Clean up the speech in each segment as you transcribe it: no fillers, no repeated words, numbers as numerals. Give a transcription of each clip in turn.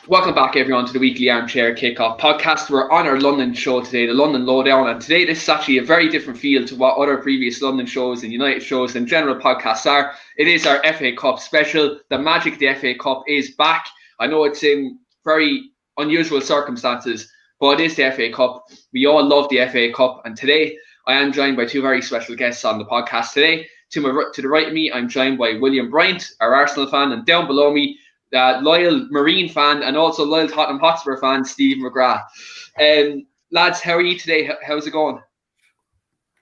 Welcome back, everyone, to the weekly Armchair Kickoff podcast. We're on our London show today, the London Lowdown, and today this is actually a very different feel to what other previous London shows and United shows and general podcasts are. It is our FA Cup special. The magic of the FA Cup is back. I know it's in very unusual circumstances, but it is the FA Cup. We all love the FA Cup, and today I am joined by two very special guests on the podcast today. To the right of me, I'm joined by William Bryant, our Arsenal fan, and down below me, loyal Marine fan and also loyal Tottenham Hotspur fan, Steve McGrath. Lads, how are you today? How's it going?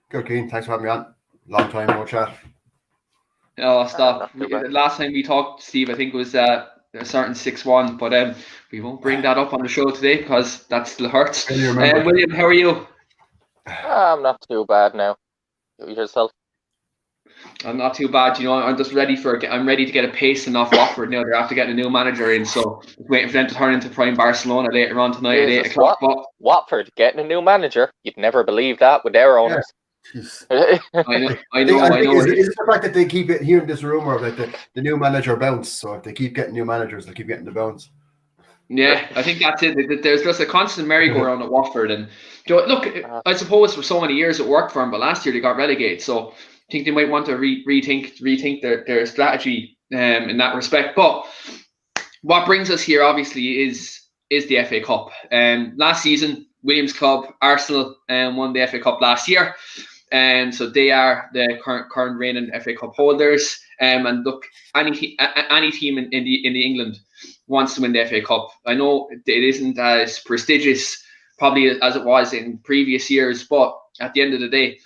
Good, Keane. Thanks for having me on. Long time, no chat. Oh, stop. Last time we talked, Steve, I think it was a certain 6-1, but we won't bring that up on the show today because that still hurts. William, how are you? I'm not too bad now. Yourself? I'm not too bad, I'm just ready to get a pacing off Watford now. They're after getting a new manager in, so waiting for them to turn into prime Barcelona later on tonight at 8 o'clock. Watford getting a new manager? You'd never believe that with their owners. Yeah. I know. Is it the fact that they keep hearing this rumour of the new manager bounce? So if they keep getting new managers, they'll keep getting the bounce. Yeah, I think that's it. There's just a constant merry-go-round at Watford, and look, I suppose for so many years it worked for them, but last year they got relegated, so I think they might want to rethink their strategy in that respect. But what brings us here, obviously, is the FA Cup. Last season, Williams' club, Arsenal, won the FA Cup last year. So they are the current reigning FA Cup holders. And look, any team in the England wants to win the FA Cup. I know it isn't as prestigious probably as it was in previous years, but at the end of the day,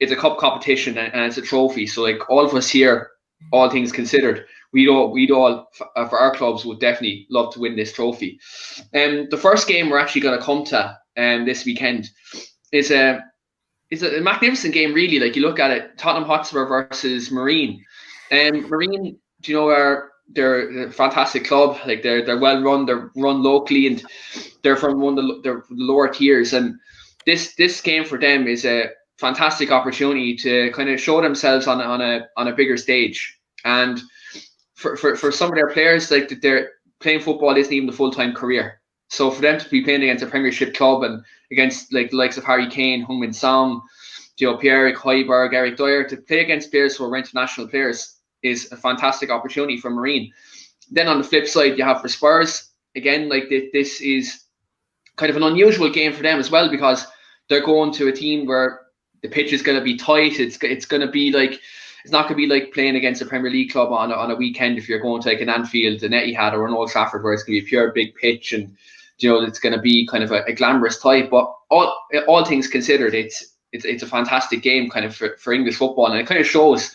it's a cup competition and it's a trophy. So like all of us here, all things considered, we'd all for our clubs would definitely love to win this trophy. The first game we're actually going to come to this weekend is a magnificent game, really. Like you look at it, Tottenham Hotspur versus Marine. Marine, they're a fantastic club. Like they're well run. They're run locally, and they're from one of the lower tiers. And this game for them is a fantastic opportunity to kind of show themselves on a bigger stage. And for some of their players, like they're playing football isn't even a full-time career. So for them to be playing against a Premiership club and against like the likes of Harry Kane, Heung-min Son, Pierre-Emerick Højbjerg, Eric Dyer, to play against players who are international players is a fantastic opportunity for Marine. Then on the flip side, you have for Spurs, again, like this is kind of an unusual game for them as well, because they're going to a team where the pitch is going to be tight. It's going to be like, it's not going to be like playing against a Premier League club on a weekend if you're going to like an Anfield, an Etihad, or an Old Trafford, where it's going to be a pure big pitch and it's going to be kind of a glamorous type. But all things considered, it's a fantastic game kind of for English football, and it kind of shows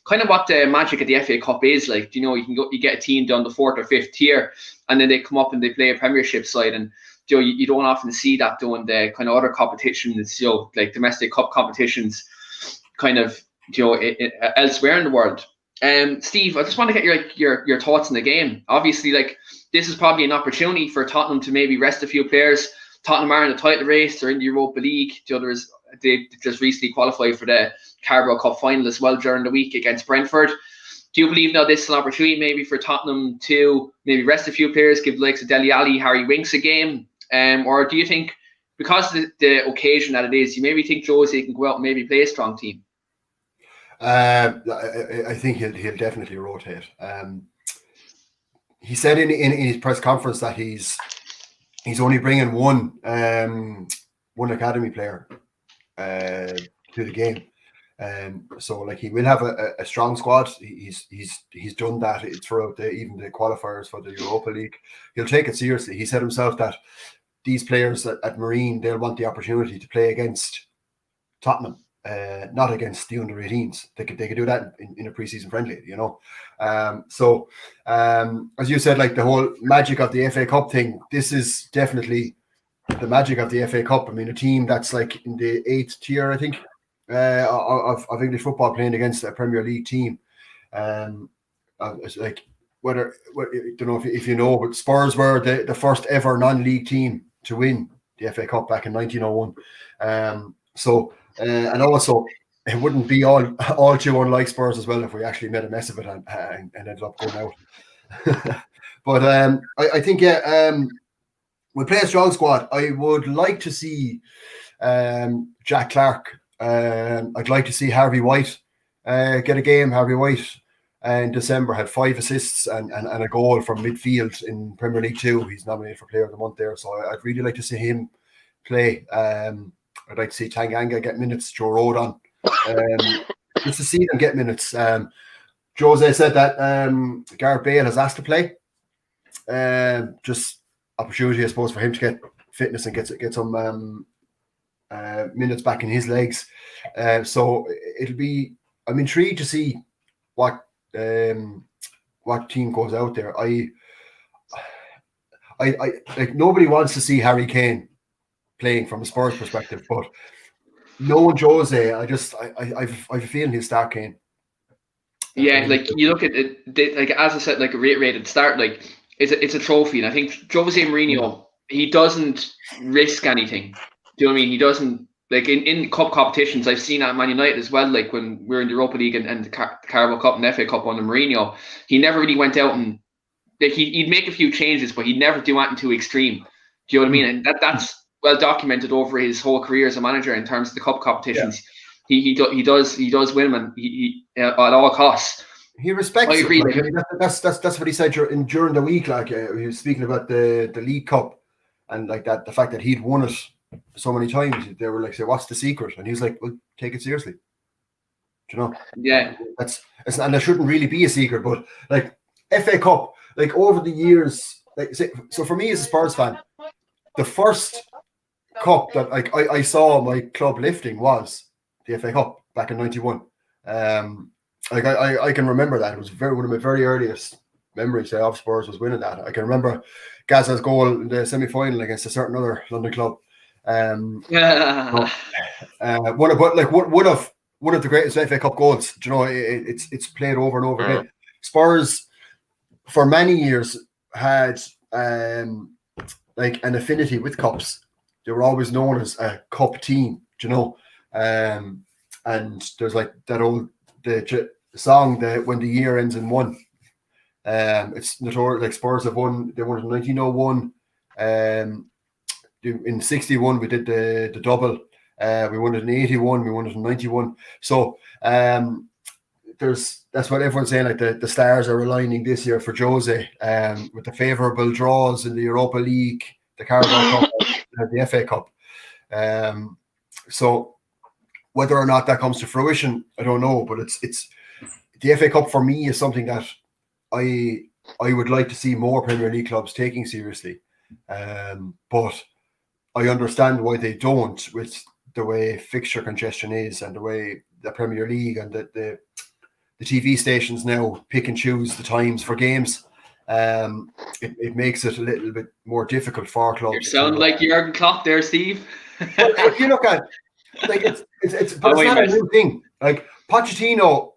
kind of what the magic of the FA Cup is like. You get a team down the 4th or 5th tier, and then they come up and they play a Premiership side, and you don't often see that doing the kind of other competitions, like domestic cup competitions, kind of elsewhere in the world. Steve, I just want to get your thoughts on the game. Obviously, like this is probably an opportunity for Tottenham to maybe rest a few players. Tottenham are in the title race. They're in the Europa League. They just recently qualified for the Carabao Cup final as well during the week against Brentford. Do you believe now this is an opportunity maybe for Tottenham to maybe rest a few players, give the likes of Dele Alli, Harry Winks a game? Or do you think, because of the occasion that it is, you maybe think Jose can go out and maybe play a strong team? I think he'll definitely rotate. He said in his press conference that he's only bringing one academy player to the game. So like he will have a strong squad. He's done that throughout even the qualifiers for the Europa League. He'll take it seriously. He said himself that these players at Marine, they'll want the opportunity to play against Tottenham, not against the under-18s. They could do that in a preseason friendly, So as you said, like the whole magic of the FA Cup thing, this is definitely the magic of the FA Cup. I mean, a team that's like in the 8th tier, I think, of English football playing against a Premier League team. It's like I don't know if you know, but Spurs were the first ever non-league team to win the FA Cup back in 1901. And also it wouldn't be all too unlike Spurs as well if we actually made a mess of it and ended up going out. But I think we'll play a strong squad. I would like to see Jack Clark. I'd like to see Harvey White get a game. Harvey White in December had 5 assists and a goal from midfield in Premier League 2. He's nominated for Player of the Month there. So I'd really like to see him play. I'd like to see Tanganga get minutes, Joe Rodon. Just to see them get minutes. Jose said that Gareth Bale has asked to play. Just opportunity, I suppose, for him to get fitness and get some minutes back in his legs. So it'll be. I'm intrigued to see what team goes out there. I like nobody wants to see Harry Kane playing from a Spurs perspective, but knowing Jose, I've a feeling he'll start Kane. Yeah, like you look at it, like as I said, like a rated start, like it's a trophy, and I think Jose Mourinho, he doesn't risk anything. Do you know what I mean? He doesn't, like in cup competitions. I've seen that at Man United as well. Like when we were in the Europa League and the Carabao Cup and FA Cup under Mourinho, he never really went out and like he'd make a few changes, but he'd never do anything too extreme. Do you know what I mean? And that's well documented over his whole career as a manager in terms of the cup competitions. Yeah. He does win them, and he at all costs. He respects. I agree. Like, I mean, that's what he said during the week. Like he was speaking about the League Cup and like that, the fact that he'd won it so many times. They were like, "Say, what's the secret?" And he was like, "Well, take it seriously." Do you know? Yeah. And there shouldn't really be a secret, but like FA Cup, like over the years, like so for me as a Spurs fan, the first cup that like I saw my club lifting was the FA Cup back in '91. Like I can remember that. It was one of my very earliest memories of Spurs was winning that. I can remember Gazza's goal in the semi-final against a certain other London club. One of the greatest FA Cup goals. Do you know, it's played over and over again. Spurs for many years had like an affinity with cups. They were always known as a cup team. Do you know? And there's like that old the song that when the year ends in one. It's notorious. Like Spurs have won. They won in 1901. In 61 we did the double. We won it in 81. We won it in 91. So that's what everyone's saying. Like the stars are aligning this year for Jose. With the favourable draws in the Europa League, the Carabao Cup, and the FA Cup. So whether or not that comes to fruition, I don't know. But it's the FA Cup for me is something that I would like to see more Premier League clubs taking seriously. But I understand why they don't, with the way fixture congestion is and the way the Premier League and the TV stations now pick and choose the times for games. It makes it a little bit more difficult for clubs. You sound like Jurgen Klopp there, Steve. But if you look at like it's not a new thing. Like Pochettino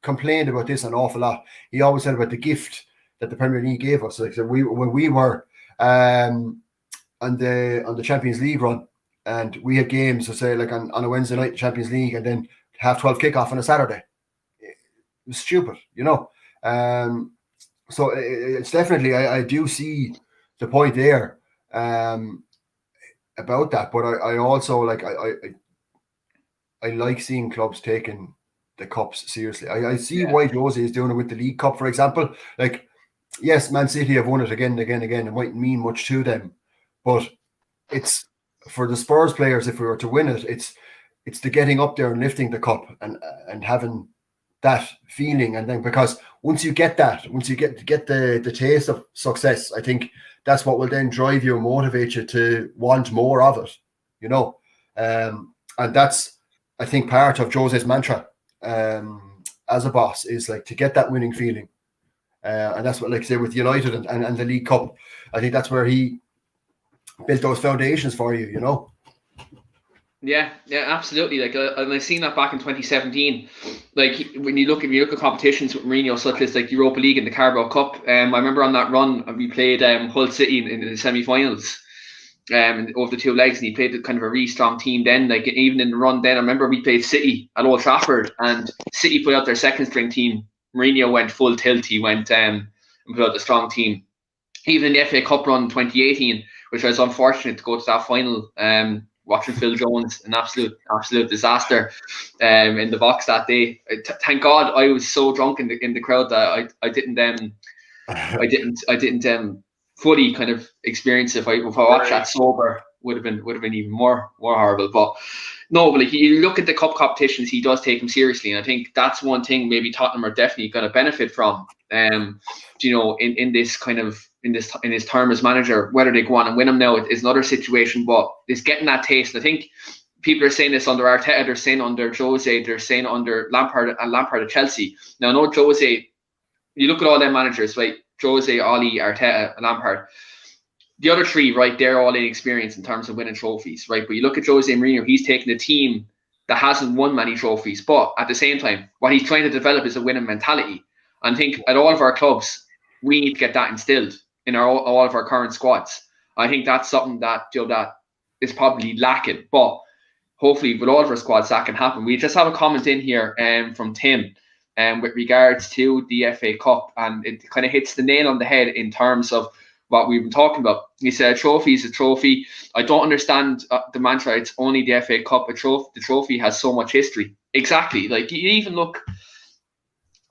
complained about this an awful lot. He always said about the gift that the Premier League gave us. Like so when we were on the Champions League run, and we had games, so say like on a Wednesday night, Champions League, and then 12:30 kickoff on a Saturday. It was stupid, you know. So it's definitely I do see the point there about that, but I also like I like seeing clubs taking the cups seriously. I see why Jose is doing it with the League Cup, for example. Like, yes, Man City have won it again and again and again. It mightn't mean much to them, but it's for the Spurs players. If we were to win it, it's the getting up there and lifting the cup and having that feeling. And then because once you get the taste of success, I think that's what will then drive you and motivate you to want more of it, you know. And that's, I think, part of Jose's mantra as a boss is like to get that winning feeling. And that's what, like say, with United and the League Cup, I think that's where he built those foundations for you, you know. Yeah, absolutely. Like, and I've seen that back in 2017. Like, when you look at competitions with Mourinho, such as like the Europa League and the Carabao Cup. I remember on that run we played Hull City in the semi-finals, over the two legs, and he played kind of a really strong team. Then, like even in the run, then I remember we played City at Old Trafford, and City put out their second string team. Mourinho went full tilt. He went built a strong team. Even in the FA Cup run 2018, which I was unfortunate to go to that final, watching Phil Jones, an absolute disaster in the box that day. Thank God I was so drunk in the crowd that I didn't fully kind of experience it. If I watched that sober, would have been even more horrible. But no, but like, you look at the cup competitions, he does take them seriously, and I think that's one thing maybe Tottenham are definitely going to benefit from. You know, in this kind of in his term as manager, whether they go on and win them now is another situation, but it's getting that taste. And I think people are saying this under Arteta, they're saying under Jose, they're saying under Lampard at Chelsea. Now, I know Jose, you look at all them managers, right? Jose, Oli, Arteta, and Lampard. The other three, right, they're all inexperienced in terms of winning trophies, right? But you look at Jose Mourinho, he's taken a team that hasn't won many trophies, but at the same time, what he's trying to develop is a winning mentality. And I think at all of our clubs, we need to get that instilled in all of our current squads. I think that's something that that is probably lacking, but hopefully with all of our squads that can happen. We just have a comment in here from Tim with regards to the FA Cup, and it kind of hits the nail on the head in terms of what we've been talking about. He said, "Trophy is a trophy. I don't understand the mantra. It's only the FA Cup. The trophy has so much history." Exactly. Like, you even look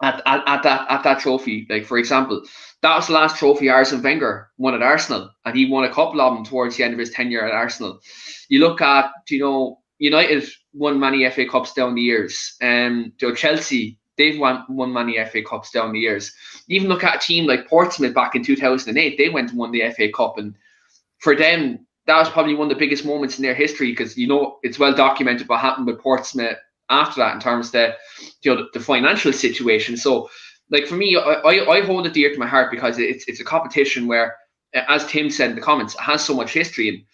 at that trophy. Like, for example, that was the last trophy Arsene Wenger won at Arsenal, and he won a couple of them towards the end of his tenure at Arsenal. You look at, United won many FA Cups down the years. Chelsea, they've won many FA Cups down the years. Even look at a team like Portsmouth back in 2008. They went and won the FA Cup, and for them, that was probably one of the biggest moments in their history, because it's well documented what happened with Portsmouth after that in terms of the financial situation. So, like, for me, I hold it dear to my heart because it's a competition where, as Tim said in the comments, it has so much history, and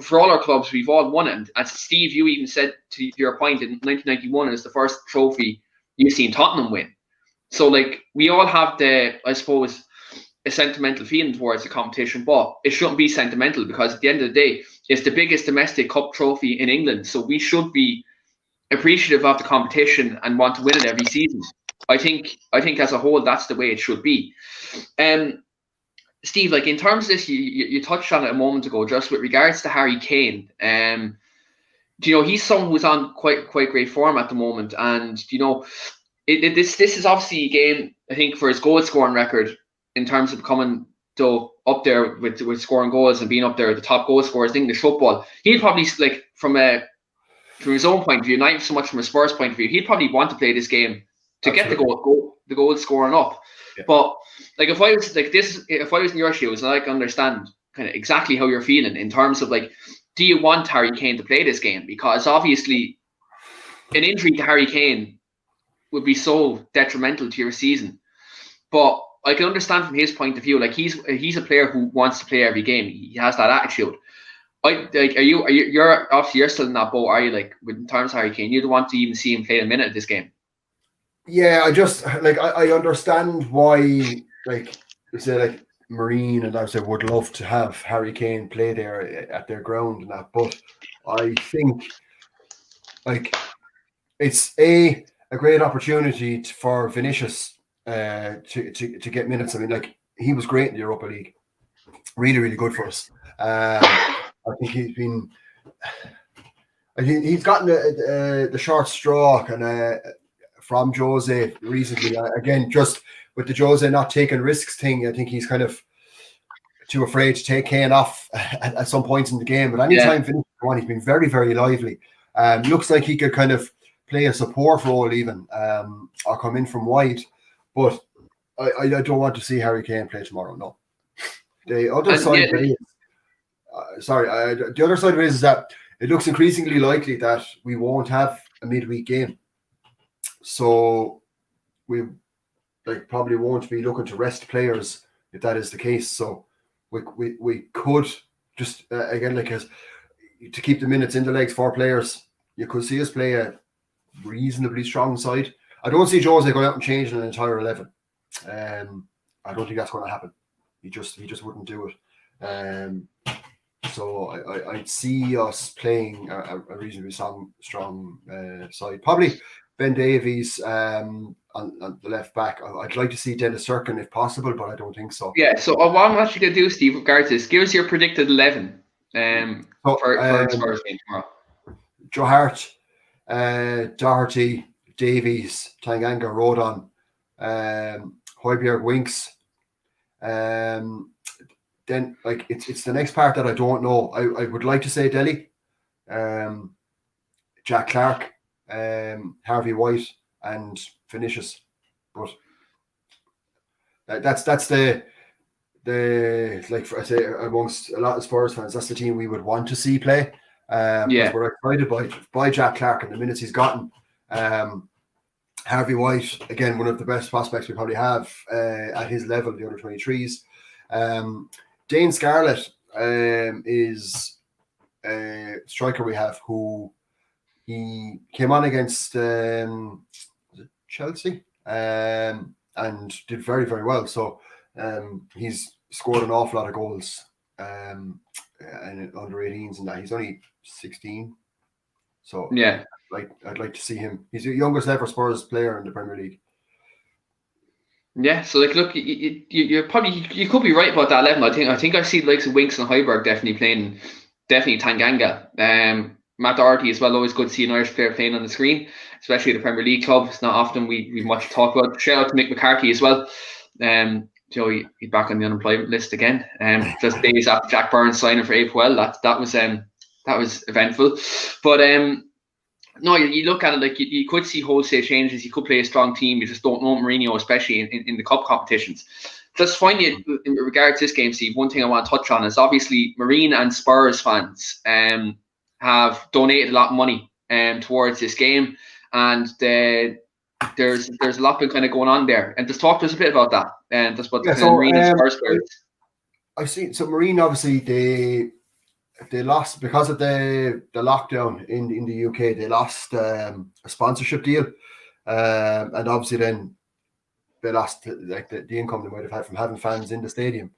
for all our clubs, we've all won it. And as Steve, you even said, to your point, in 1991 is the first trophy you've seen Tottenham win. So, like, we all have I suppose, a sentimental feeling towards the competition, but it shouldn't be sentimental, because at the end of the day, it's the biggest domestic cup trophy in England. So we should be appreciative of the competition and want to win it every season. I think as a whole, that's the way it should be. Steve, like, in terms of this, you touched on it a moment ago, just with regards to Harry Kane. He's someone who's on quite great form at the moment, and this is obviously a game, I think, for his goal scoring record, in terms of coming up there with scoring goals and being up there at the top goal scorers in English football. He'd probably, like, from his own point of view, not even so much from a Spurs point of view, he'd probably want to play this game to get the goal scoring up. Yeah. But, like, if I was in your shoes, and I can understand kind of exactly how you're feeling in terms of, like, do you want Harry Kane to play this game? Because obviously an injury to Harry Kane would be so detrimental to your season. But I can understand from his point of view, like, he's a player who wants to play every game. He has that attitude. You're obviously, you're still in that boat, are you? Like, in terms of Harry Kane, you'd want to even see him play a minute of this game. Yeah, I just, like, I understand why, like, you say, like, Marine and I would love to have Harry Kane play there at their ground and that, but I think, like, it's a great opportunity for Vinicius to get minutes. I mean, like, he was great in the Europa League, really, really good for us. I think he's gotten the short straw from Jose recently. Again, just with the Jose not taking risks thing, I think he's kind of too afraid to take Kane off at some points in the game. But anytime Vinicius won, he's been very, very lively. Looks like he could kind of play a support role even, or come in from wide. But I don't want to see Harry Kane play tomorrow, no. The other side of it is, the other side of it is that it looks increasingly likely that we won't have a midweek game. So we probably won't be looking to rest players if that is the case. So we could just again, like, as to keep the minutes in the legs for players, you could see us play a reasonably strong side. I don't see Jose going out and changing an entire 11. I don't think that's going to happen. He just wouldn't do it. So I'd see us playing a reasonably strong side. Probably Ben Davies on the left back. I'd like to see Dennis Cirkin if possible, but I don't think so. Yeah, so what I'm actually going to do, Steve, regards this, give us your predicted 11 for the Spurs game tomorrow. Joe Hart, Doherty, Davies, Tanganga, Rodon, Højbjerg, Winks. Then like it's the next part that I don't know. I would like to say Delhi, Jack Clark, Harvey White, and Vinicius, but that's the like I say amongst a lot of Spurs fans, that's the team we would want to see play. Because we're excited by Jack Clark and the minutes he's gotten. Harvey White, again, one of the best prospects we probably have at his level, the under 23s. Dane Scarlett is a striker we have who he came on against Chelsea and did very, very well. So he's scored an awful lot of goals and under 18s and that. He's only 16. So yeah, I'd like to see him. He's the youngest ever Spurs player in the Premier League. Yeah, so like, look, you could be right about that 11. I think I see the likes of Winks and Højbjerg definitely playing, definitely Tanganga. Matt Doherty as well. Always good to see an Irish player playing on the screen, especially the Premier League club. It's not often we much talk about. Shout out to Mick McCarthy as well. He's back on the unemployment list again. Just days after Jack Burns signing for APOL, that was eventful. But no, you look at it like you could see wholesale changes. You could play a strong team. You just don't know Mourinho, especially in the cup competitions. Just finally, in regards to this game, Steve, one thing I want to touch on is obviously Marine and Spurs fans have donated a lot of money towards this game, and there's a lot been kind of going on there. And just talk to us a bit about that. And just about the Marine and Spurs players. I've seen so Marine, obviously they lost because of the lockdown in the UK. They lost a sponsorship deal, and obviously then they lost like the income they might have had from having fans in the stadium.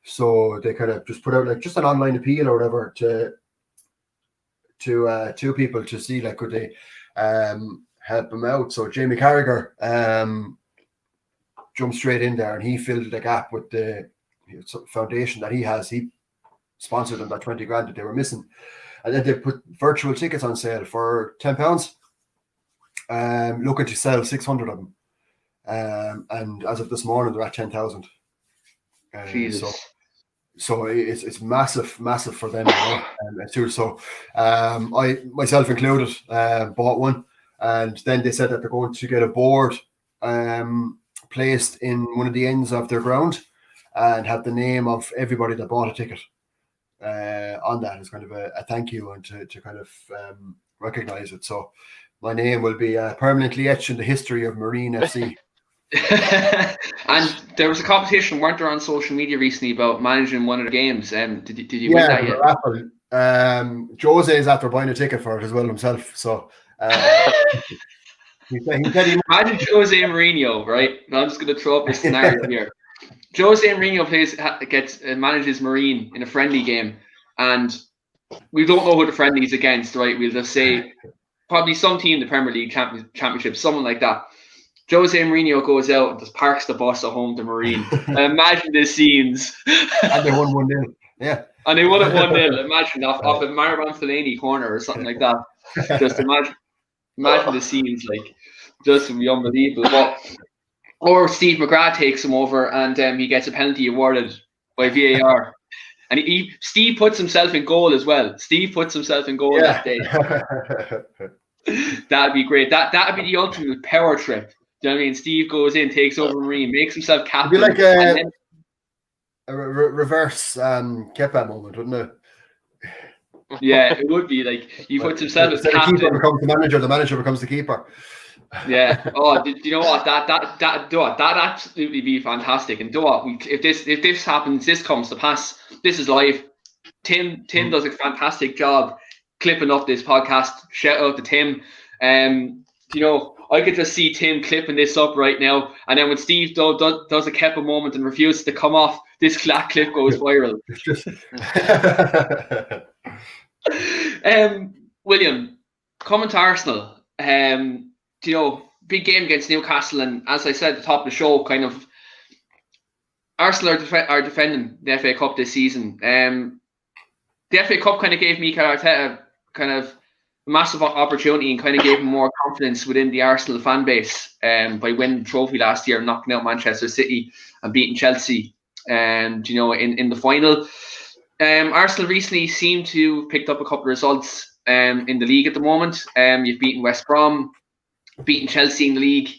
So they kind of just put out like just an online appeal or whatever to people to see like could they help them out. So Jamie Carragher jumped straight in there and he filled the gap with the foundation that he has. He sponsored them that 20 grand that they were missing, and then they put virtual tickets on sale for £10, looking to sell 600 of them, and as of this morning they're at 10,000. So it's massive for them, too. So I myself included bought one, and then they said that they're going to get a board placed in one of the ends of their ground and have the name of everybody that bought a ticket on that as kind of a thank you and to kind of recognize it. So my name will be permanently etched in the history of Marine FC. And there was a competition, weren't there, on social media recently about managing one of the games? Did you win that yet? Jose is after buying a ticket for it as well himself. So he said imagine Jose Mourinho, right? I'm just going to throw up a scenario here. Jose Mourinho manages Marine in a friendly game, and we don't know who the friendly is against, right? We'll just say probably some team in the Premier League Championship, someone like that. Jose Mourinho goes out and just parks the bus at home to Marine. And imagine the scenes. And they won 1-0. Yeah. And they won it 1-0. Imagine off a Marwan Fellaini corner or something like that. Just imagine the scenes, like, just would be unbelievable. Or Steve McGrath takes him over and he gets a penalty awarded by VAR. And Steve puts himself in goal as well. That day. That'd be great. That'd be the ultimate power trip. Do you know what I mean? Steve goes in, takes over Marine, makes himself captain. It'd be like a reverse Kepa moment, wouldn't it? Yeah, it would be. Like, he puts himself as captain. The keeper becomes the manager becomes the keeper. Yeah. Oh, do you know what? That absolutely be fantastic. And do what? If this happens, this comes to pass. This is live. Tim does a fantastic job clipping up this podcast. Shout out to Tim. You know, I could just see Tim clipping this up right now, and then when Steve does a Kepa moment and refuses to come off, this clip goes viral. William, coming to Arsenal, big game against Newcastle, and as I said at the top of the show, kind of Arsenal are defending the FA Cup this season. The FA Cup kind of gave Mikel Arteta kind of a massive opportunity and kind of gave him more confidence within the Arsenal fan base by winning the trophy last year, knocking out Manchester City and beating Chelsea. In the final, Arsenal recently seem to have picked up a couple of results in the league at the moment. You've beaten West Brom, beaten Chelsea in the league.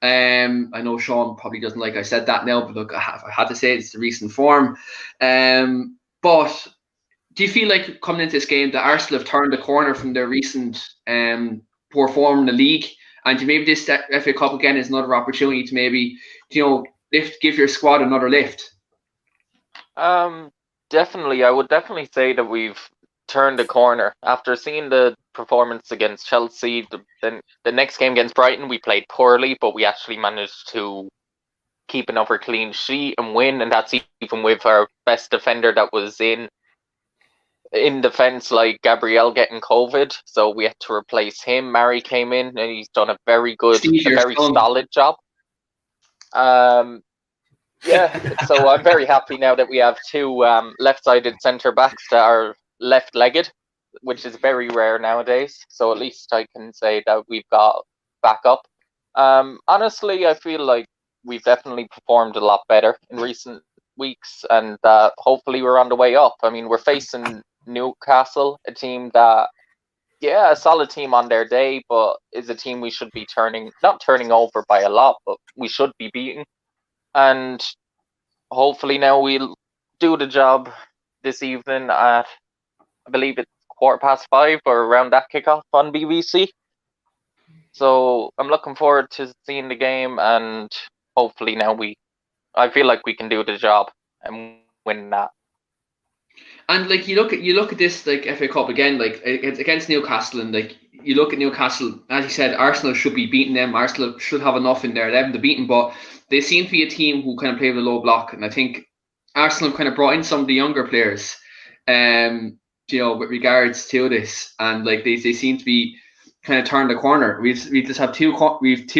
I know Sean probably doesn't like I said that now, but look, I had to say it's the recent form. But do you feel like coming into this game that Arsenal have turned the corner from their recent poor form in the league, and maybe this FA Cup again is another opportunity to maybe give your squad another lift? Definitely, I would definitely say that we've turned the corner after seeing the performance against Chelsea. The next game against Brighton, we played poorly, but we actually managed to keep another clean sheet and win, and that's even with our best defender that was in defense, like Gabriel, getting COVID, so we had to replace him. Mari came in, and he's done a very solid job. Yeah, so I'm very happy now that we have two left-sided centre backs that are left-legged, which is very rare nowadays. So at least I can say that we've got backup. Honestly, I feel like we've definitely performed a lot better in recent weeks, and hopefully we're on the way up. I mean, we're facing Newcastle, a team that, a solid team on their day, but is a team we should be not turning over by a lot, but we should be beating. And hopefully now we'll do the job this evening at, I believe it's 5:15 or around that kickoff on BBC. So I'm looking forward to seeing the game, and hopefully now I feel like we can do the job and win that. And like you look at this like FA Cup again, like it's against Newcastle, and like you look at Newcastle, as you said, Arsenal should be beating them. Arsenal should have enough in there, them to beat them, but they seem to be a team who kind of play with a low block, and I think Arsenal have kind of brought in some of the younger players, with regards to this, and like they seem to be kind of turned the corner. We just have two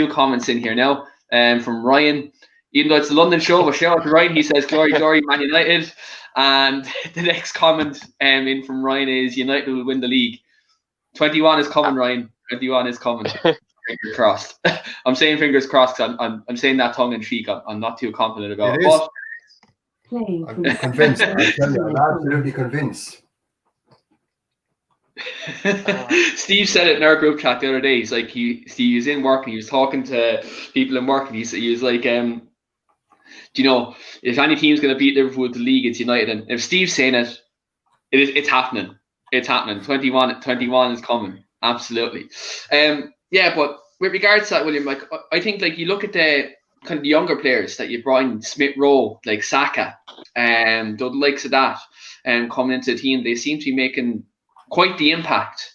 comments in here now, from Ryan. Even though it's a London show, but shout out to Ryan. He says, "Glory, glory, Man United." And the next comment in from Ryan is, "United will win the league." 21 is coming, Ryan. 21 is coming. Fingers crossed. I'm saying fingers crossed. I'm saying that tongue in cheek. I'm not too confident about it. But I'm convinced. I tell you, I'm absolutely convinced. Steve said it in our group chat the other day. He's like, Steve was in work and he was talking to people in work, and he was like, if any team's going to beat Liverpool to the league, it's United. And if Steve's saying it, it's happening. It's happening. 21 is coming. Absolutely. But with regards to that, William, like I think like you look at the kind of the younger players that you brought in, Smith Rowe, like Saka, the likes of that, coming into the team, they seem to be making quite the impact.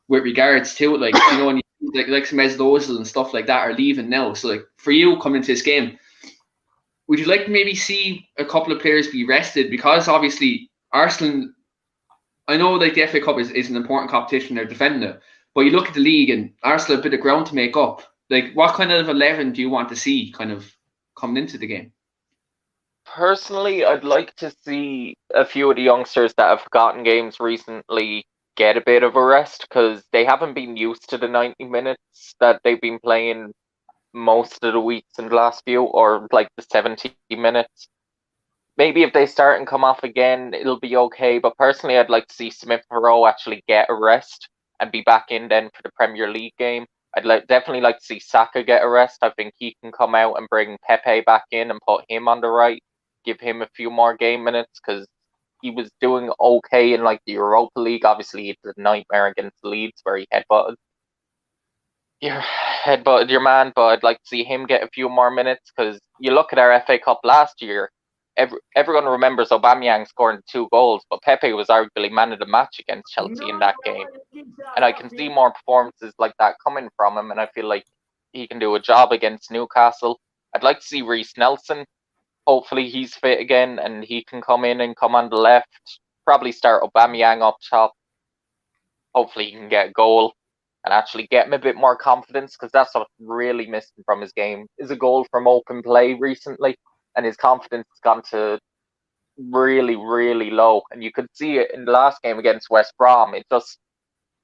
With regards to it, like when like some Ozil and stuff like that are leaving now. So like for you coming into this game, would you like to maybe see a couple of players be rested? Because obviously Arsenal, I know like the FA Cup is an important competition, they're defending it, but you look at the league and Arsenal have a bit of ground to make up. Like what kind of 11 do you want to see kind of coming into the game? Personally, I'd like to see a few of the youngsters that have gotten games recently get a bit of a rest, because they haven't been used to the 90 minutes that they've been playing most of the weeks in the last few, or like the 70 minutes. Maybe if they start and come off again, it'll be okay. But personally, I'd like to see Smith Rowe actually get a rest and be back in then for the Premier League game. I'd definitely like to see Saka get a rest. I think he can come out and bring Pepe back in and put him on the right, give him a few more game minutes, because he was doing okay in like the Europa League. Obviously, he did a nightmare against Leeds where he headbutted your man, but I'd like to see him get a few more minutes, because you look at our FA Cup last year, everyone remembers Aubameyang scoring 2 goals, but Pepe was arguably man of the match against Chelsea in that game. And I can see more performances like that coming from him, and I feel like he can do a job against Newcastle. I'd like to see Reece Nelson. Hopefully he's fit again and he can come in and come on the left. Probably start Aubameyang up top. Hopefully he can get a goal. and actually get him a bit more confidence, because that's what really missed him from his game, is a goal from open play recently, and his confidence has gone to really, really low. And you could see it in the last game against West Brom. It just,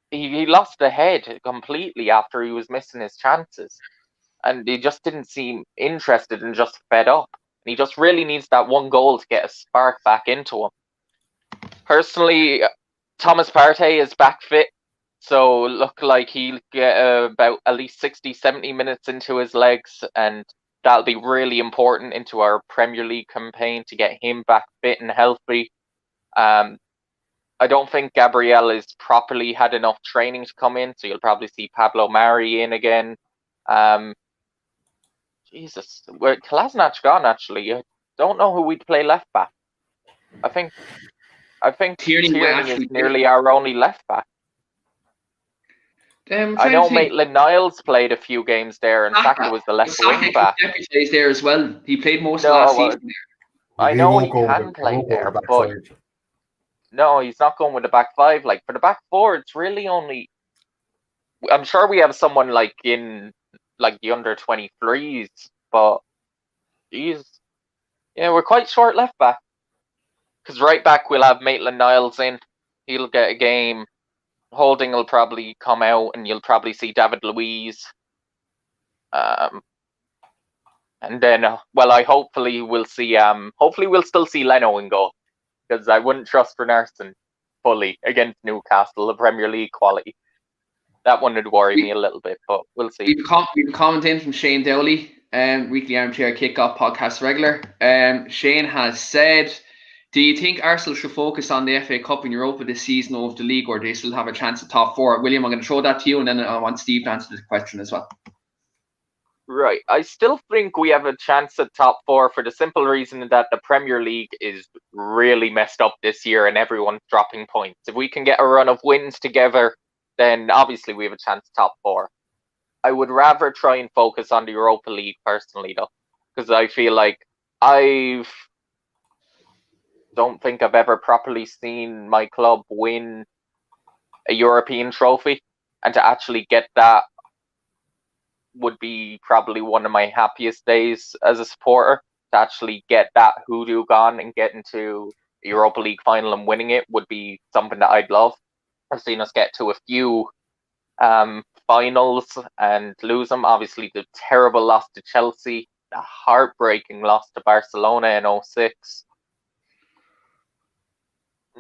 he lost the head completely after he was missing his chances. And he just didn't seem interested and just fed up. And he just really needs that one goal to get a spark back into him. Personally, Thomas Partey is back fit, so look like he'll get about at least 60, 70 minutes into his legs, and that'll be really important into our Premier League campaign to get him back fit and healthy. I don't think Gabriel has properly had enough training to come in, so you'll probably see Pablo Mari in again. Jesus, where Kolasinac gone? Actually, I don't know who we'd play left back. I think Tierney is nearly our only left back. I know Maitland-Niles played a few games there, and Saka was the left wing back. Saka plays there as well. He played most of last season there. I know he can play there, but no, he's not going with the back five. Like, for the back four, it's really only. I'm sure we have someone like in like the under 23s, but geez, yeah, we're quite short left back. Because right back we'll have Maitland-Niles in. He'll get a game. Holding will probably come out, and you'll probably see David Luiz. And then, I hopefully we'll see. Hopefully we'll still see Leno in goal, because I wouldn't trust Renarsson fully against Newcastle, the Premier League quality. That one would worry me a little bit, but we'll see. We've a comment in from Shane Dowley, Weekly Armchair Kickoff podcast regular. Shane has said, do you think Arsenal should focus on the FA Cup and Europa this season over the league, or do they still have a chance at top four? William, I'm going to throw that to you, and then I want Steve to answer this question as well. Right. I still think we have a chance at top four for the simple reason that the Premier League is really messed up this year and everyone's dropping points. If we can get a run of wins together, then obviously we have a chance top four. I would rather try and focus on the Europa League personally, though, because I feel like I don't think I've ever properly seen my club win a European trophy, and to actually get that would be probably one of my happiest days as a supporter. To actually get that hoodoo gone and get into a Europa League final and winning it would be something that I'd love. I've seen us get to a few finals and lose them. Obviously, the terrible loss to Chelsea, the heartbreaking loss to Barcelona in 2006.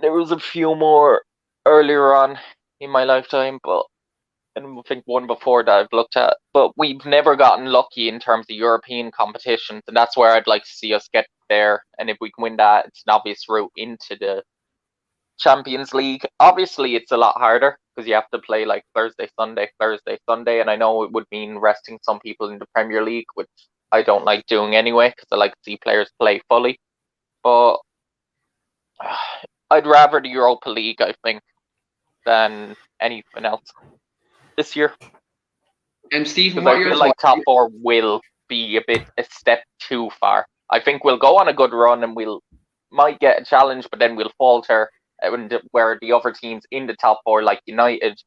There was a few more earlier on in my lifetime, but I think one before that I've looked at. But we've never gotten lucky in terms of European competitions, and that's where I'd like to see us get there. And if we can win that, it's an obvious route into the Champions League. Obviously, it's a lot harder because you have to play like Thursday, Sunday, and I know it would mean resting some people in the Premier League, which I don't like doing anyway because I like to see players play fully. But I'd rather the Europa League, I think, than anything else this year. And Stephen, I feel like top four will be a step too far. I think we'll go on a good run and might get a challenge, but then we'll falter. Where the other teams in the top four, like United,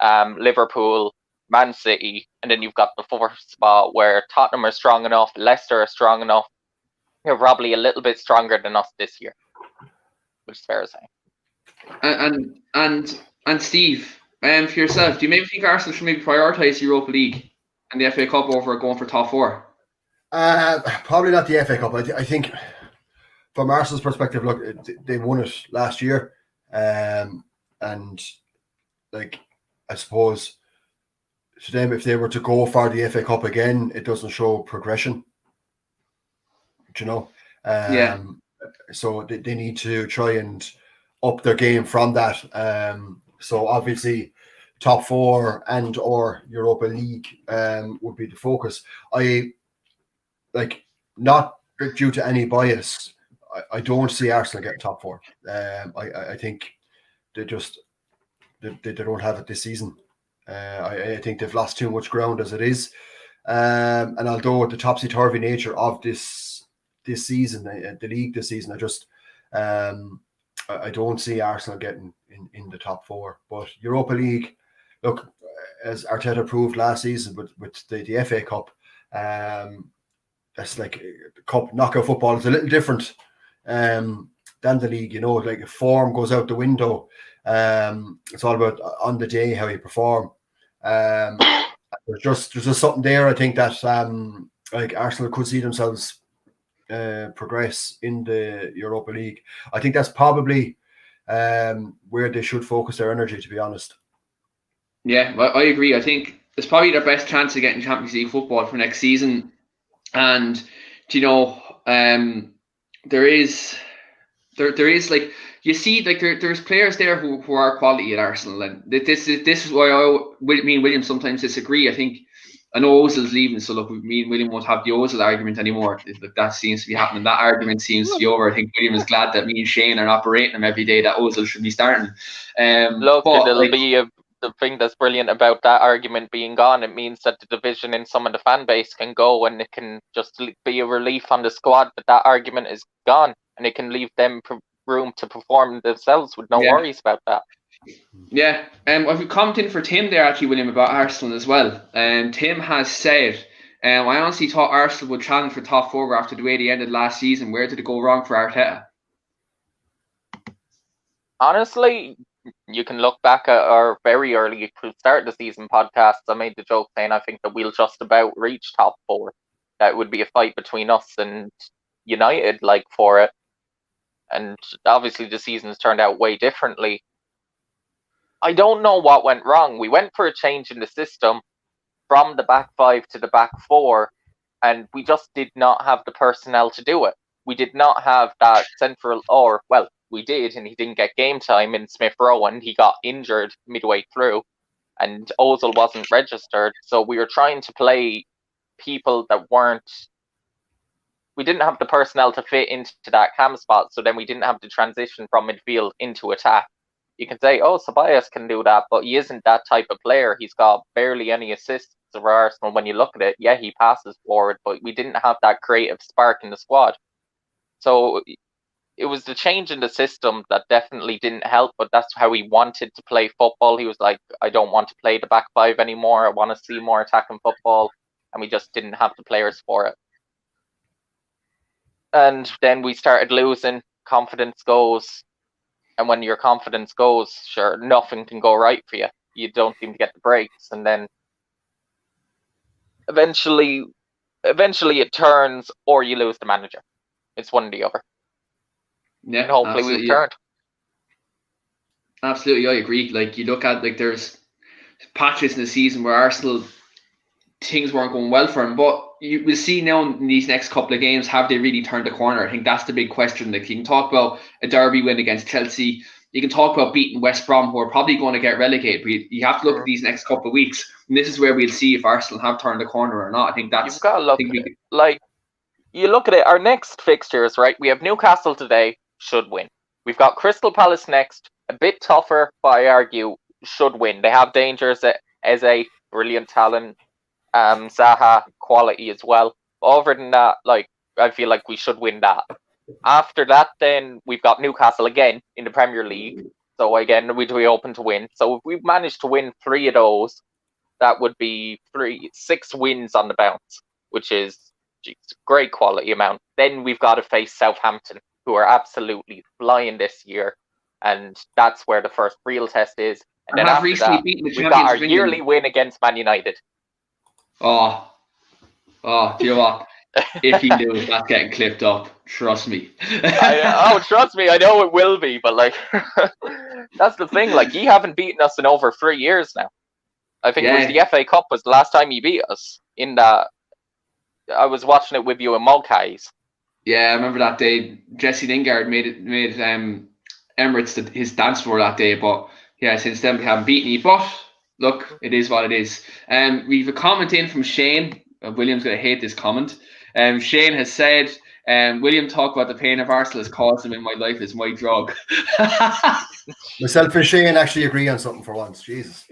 Liverpool, Man City, and then you've got the fourth spot where Tottenham are strong enough, Leicester are strong enough. They're probably a little bit stronger than us this year, which is fair to say. And Steve, for yourself, do you maybe think Arsenal should maybe prioritise Europa League and the FA Cup over going for top four? Probably not the FA Cup. I think from Arsenal's perspective, look, they won it last year, and like I suppose to them, if they were to go for the FA Cup again, it doesn't show progression. You know, so they need to try and up their game from that. So obviously, top four and or Europa League would be the focus. I not due to any bias. I don't see Arsenal getting top four. I think they don't have it this season. I think they've lost too much ground as it is. And although the topsy-turvy nature of this season, the league this season, I don't see Arsenal getting in the top four. But Europa League, look, as Arteta proved last season with the FA Cup. That's like cup knockout football is a little different than the league. You know, like form goes out the window. It's all about on the day how you perform. There's just something there. I think that like Arsenal could see themselves progress in the Europa League. I think that's probably where they should focus their energy, to be honest. Yeah, I agree. I think it's probably their best chance of getting Champions League football for next season. And there is like, you see, like there's players there who are quality at Arsenal, and this is why me and William sometimes disagree. I know Ozil's leaving, so look, me and William won't have the Ozil argument anymore. That seems to be happening. That argument seems to be over. I think William is glad that me and Shane are not berating him every day that Ozil should be starting. It'll be the thing that's brilliant about that argument being gone. It means that the division in some of the fan base can go, and it can just be a relief on the squad that that argument is gone, and it can leave them room to perform themselves with no worries about that. Yeah, I've commented for Tim there actually, William, about Arsenal as well. Tim has said, I honestly thought Arsenal would challenge for top 4 after the way they ended last season. Where did it go wrong for Arteta? Honestly, you can look back at our very early start of the season podcasts. I made the joke saying I think that we'll just about reach top 4. That would be a fight between us and United, like, for it. And obviously the season's turned out way differently. I don't know what went wrong. We went for a change in the system from the back 5 to the back 4, and we just did not have the personnel to do it. We did not have that central, we did, and he didn't get game time in Smith Rowe, and he got injured midway through, and Ozil wasn't registered. So we were trying to play people that we didn't have the personnel to fit into that cam spot, so then we didn't have the transition from midfield into attack. You can say, Ceballos can do that, but he isn't that type of player. He's got barely any assists for Arsenal when you look at it. Yeah, he passes forward, but we didn't have that creative spark in the squad. So it was the change in the system that definitely didn't help, but that's how he wanted to play football. He was like, I don't want to play the back 5 anymore. I want to see more attacking football, and we just didn't have the players for it. And then we started losing, confidence goes. And when your confidence goes, sure, nothing can go right for you. You don't seem to get the breaks. And then eventually it turns, or you lose the manager. It's one or the other. Yeah, and hopefully we've turned. Absolutely, I agree. Like, you look at, like, there's patches in the season where Arsenal, things weren't going well for him, but you will see now in these next couple of games, have they really turned the corner? I think that's the big question. Like, you can talk about a derby win against Chelsea, you can talk about beating West Brom, who are probably going to get relegated, but you have to look at these next couple of weeks, and this is where we'll see if Arsenal have turned the corner or not. I think that's... You've got to look at it. Like, you look at it, our next fixtures, right? We have Newcastle today, should win. We've got Crystal Palace next, a bit tougher, but I argue should win. They have dangers as a brilliant talent. Zaha quality as well. But other than that, like, I feel like we should win that. After that, then we've got Newcastle again in the Premier League. So again, we'd be open to win. So if we've managed to win 3 of those, that would be 6 wins on the bounce, which is a great quality amount. Then we've got to face Southampton, who are absolutely flying this year, and that's where the first real test is. And then after that, we've got our yearly win against Man United. Do you know what? If he knew, that's getting clipped up. Trust me. Trust me, I know it will be, but like, that's the thing. Like, you haven't beaten us in over 3 years now. I think it was the FA Cup was the last time he beat us. In that, I was watching it with you in Mulcahy's. Yeah, I remember that day. Jesse Lingard made Emirates his dance floor that day, but yeah, since then we haven't beaten you. But look, it is what it is. We've a comment in from Shane. William's going to hate this comment. Shane has said, William talk about the pain of Arsenal has caused him in my life is my drug. Myself and Shane actually agree on something for once. Jesus.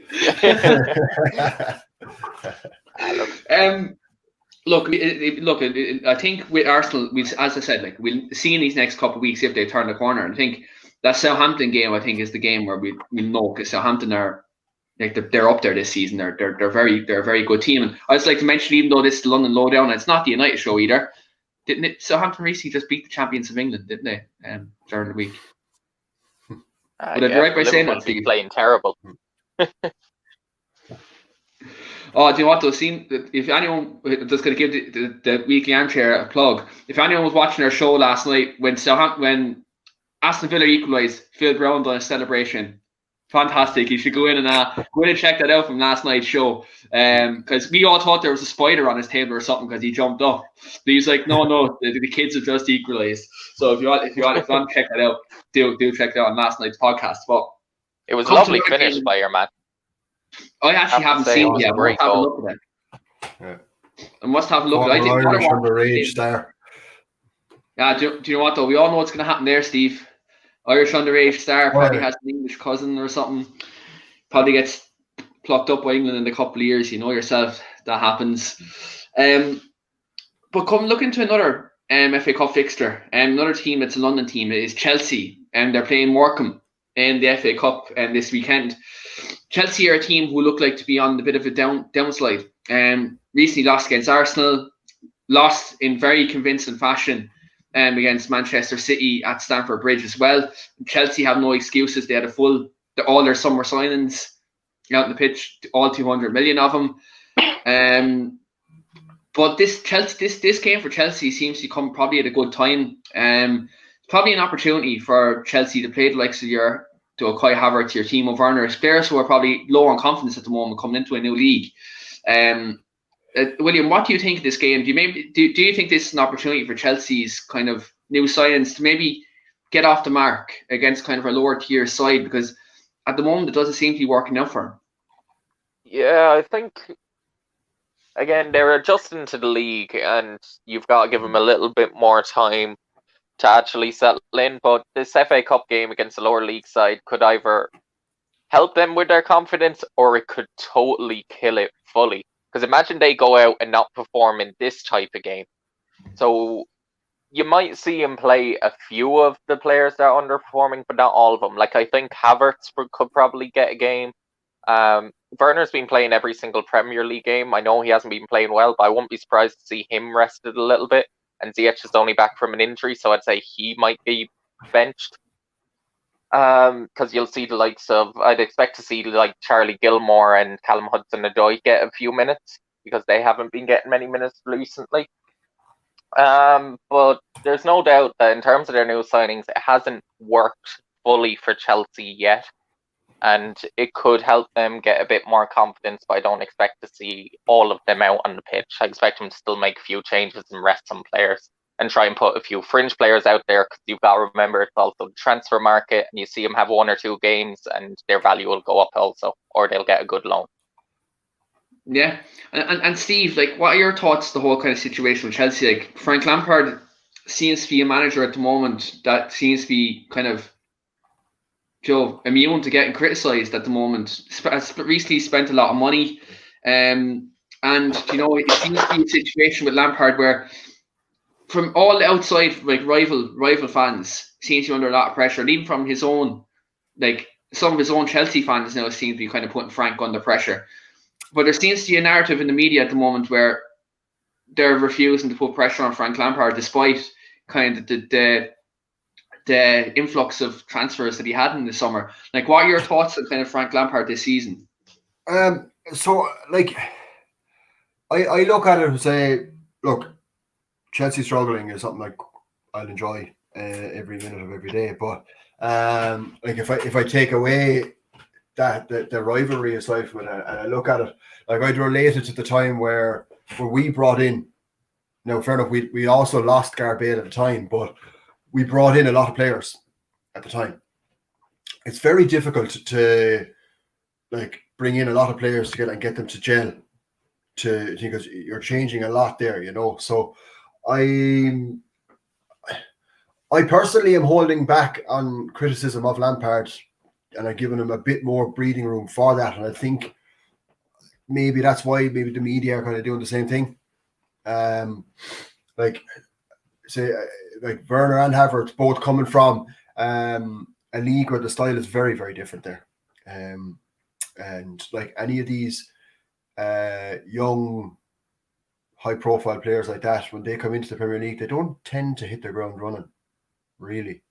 Look, I think with Arsenal, as I said, like, we'll see in these next couple of weeks if they turn the corner. And I think that Southampton game, I think, is the game where we know, because Southampton are like they're up there this season. They're a very good team. And I just like to mention, even though this is the London Lowdown, and it's not the United show either. Didn't it? Southampton recently just beat the champions of England, didn't they? During the week. Would I be right by saying that, Steve? Playing terrible. Oh, do you know what though? If anyone just going to give the weekly armchair a plug, if anyone was watching our show last night when Aston Villa equalised, Phil Brown done a celebration. Fantastic! You should go in and check that out from last night's show. Because we all thought there was a spider on his table or something because he jumped up. But he was like, no, the kids have just equalised. So if you want to check that out, do check it out on last night's podcast. But it was lovely finish by your man. I actually haven't seen it yet. I must have a look at it. Yeah. I must have a look at it. Irish underage there. Yeah, do you know what though? We all know what's going to happen there, Steve. Irish underage star probably has an English cousin or something. Probably gets plucked up by England in a couple of years. You know yourself, that happens. But come look into another FA Cup fixture. Another team that's a London team is Chelsea, and they're playing Morecambe in the FA Cup this weekend. Chelsea are a team who look like to be on a bit of a downslide. Recently lost against Arsenal, lost in very convincing fashion against Manchester City at Stamford Bridge as well. Chelsea have no excuses. They had all their summer signings out on the pitch, all 200 million of them. But this game for Chelsea seems to come probably at a good time. Probably an opportunity for Chelsea to play the likes of Kai Havertz, your Timo Werner, players who are probably low on confidence at the moment coming into a new league. William, what do you think of this game? Do you think this is an opportunity for Chelsea's kind of new signings to maybe get off the mark against kind of a lower tier side? Because at the moment it doesn't seem to be working out for them. Yeah, I think again they're adjusting to the league, and you've got to give them a little bit more time to actually settle in. But this FA Cup game against the lower league side could either help them with their confidence, or it could totally kill it fully. Because imagine they go out and not perform in this type of game. So you might see him play a few of the players that are underperforming, but not all of them. Like I think Havertz could probably get a game. Werner's been playing every single Premier League game. I know he hasn't been playing well, but I wouldn't be surprised to see him rested a little bit. And Ziyech is only back from an injury, so I'd say he might be benched. Because you'll see the likes of, I'd expect to see like Charlie Gilmore and Callum Hudson-Odoi get a few minutes, because they haven't been getting many minutes recently. But there's no doubt that in terms of their new signings, it hasn't worked fully for Chelsea yet. And it could help them get a bit more confidence, but I don't expect to see all of them out on the pitch. I expect them to still make a few changes and rest some players and try and put a few fringe players out there, because you've got to remember it's also the transfer market, and you see them have one or two games and their value will go up also, or they'll get a good loan. Yeah, and Steve, like, what are your thoughts the whole kind of situation with Chelsea? Like, Frank Lampard seems to be a manager at the moment that seems to be kind of immune to getting criticised at the moment. Has recently spent a lot of money, and it seems to be a situation with Lampard where, from all the outside, like rival fans, seems to be under a lot of pressure, and even from his own, like some of his own Chelsea fans now seem to be kind of putting Frank under pressure. But there seems to be a narrative in the media at the moment where they're refusing to put pressure on Frank Lampard, despite kind of the influx of transfers that he had in the summer. Like, what are your thoughts on kind of Frank Lampard this season? So, like, I look at it and say, look, Chelsea struggling is something like I'll enjoy every minute of every day. But like, if I take away that the rivalry aside from it, and I look at it, like, I'd relate it to the time where we brought in. Now, fair enough, we also lost Gareth Bale at the time, but we brought in a lot of players at the time. It's very difficult to like bring in a lot of players together and get them to gel, because you're changing a lot there, So I personally am holding back on criticism of Lampard, and I've given him a bit more breathing room for that. And I think maybe that's why the media are kind of doing the same thing. Like Werner and Havertz both coming from a league where the style is very, very different there. And like any of these young, high-profile players like that, when they come into the Premier League, they don't tend to hit the ground running, really.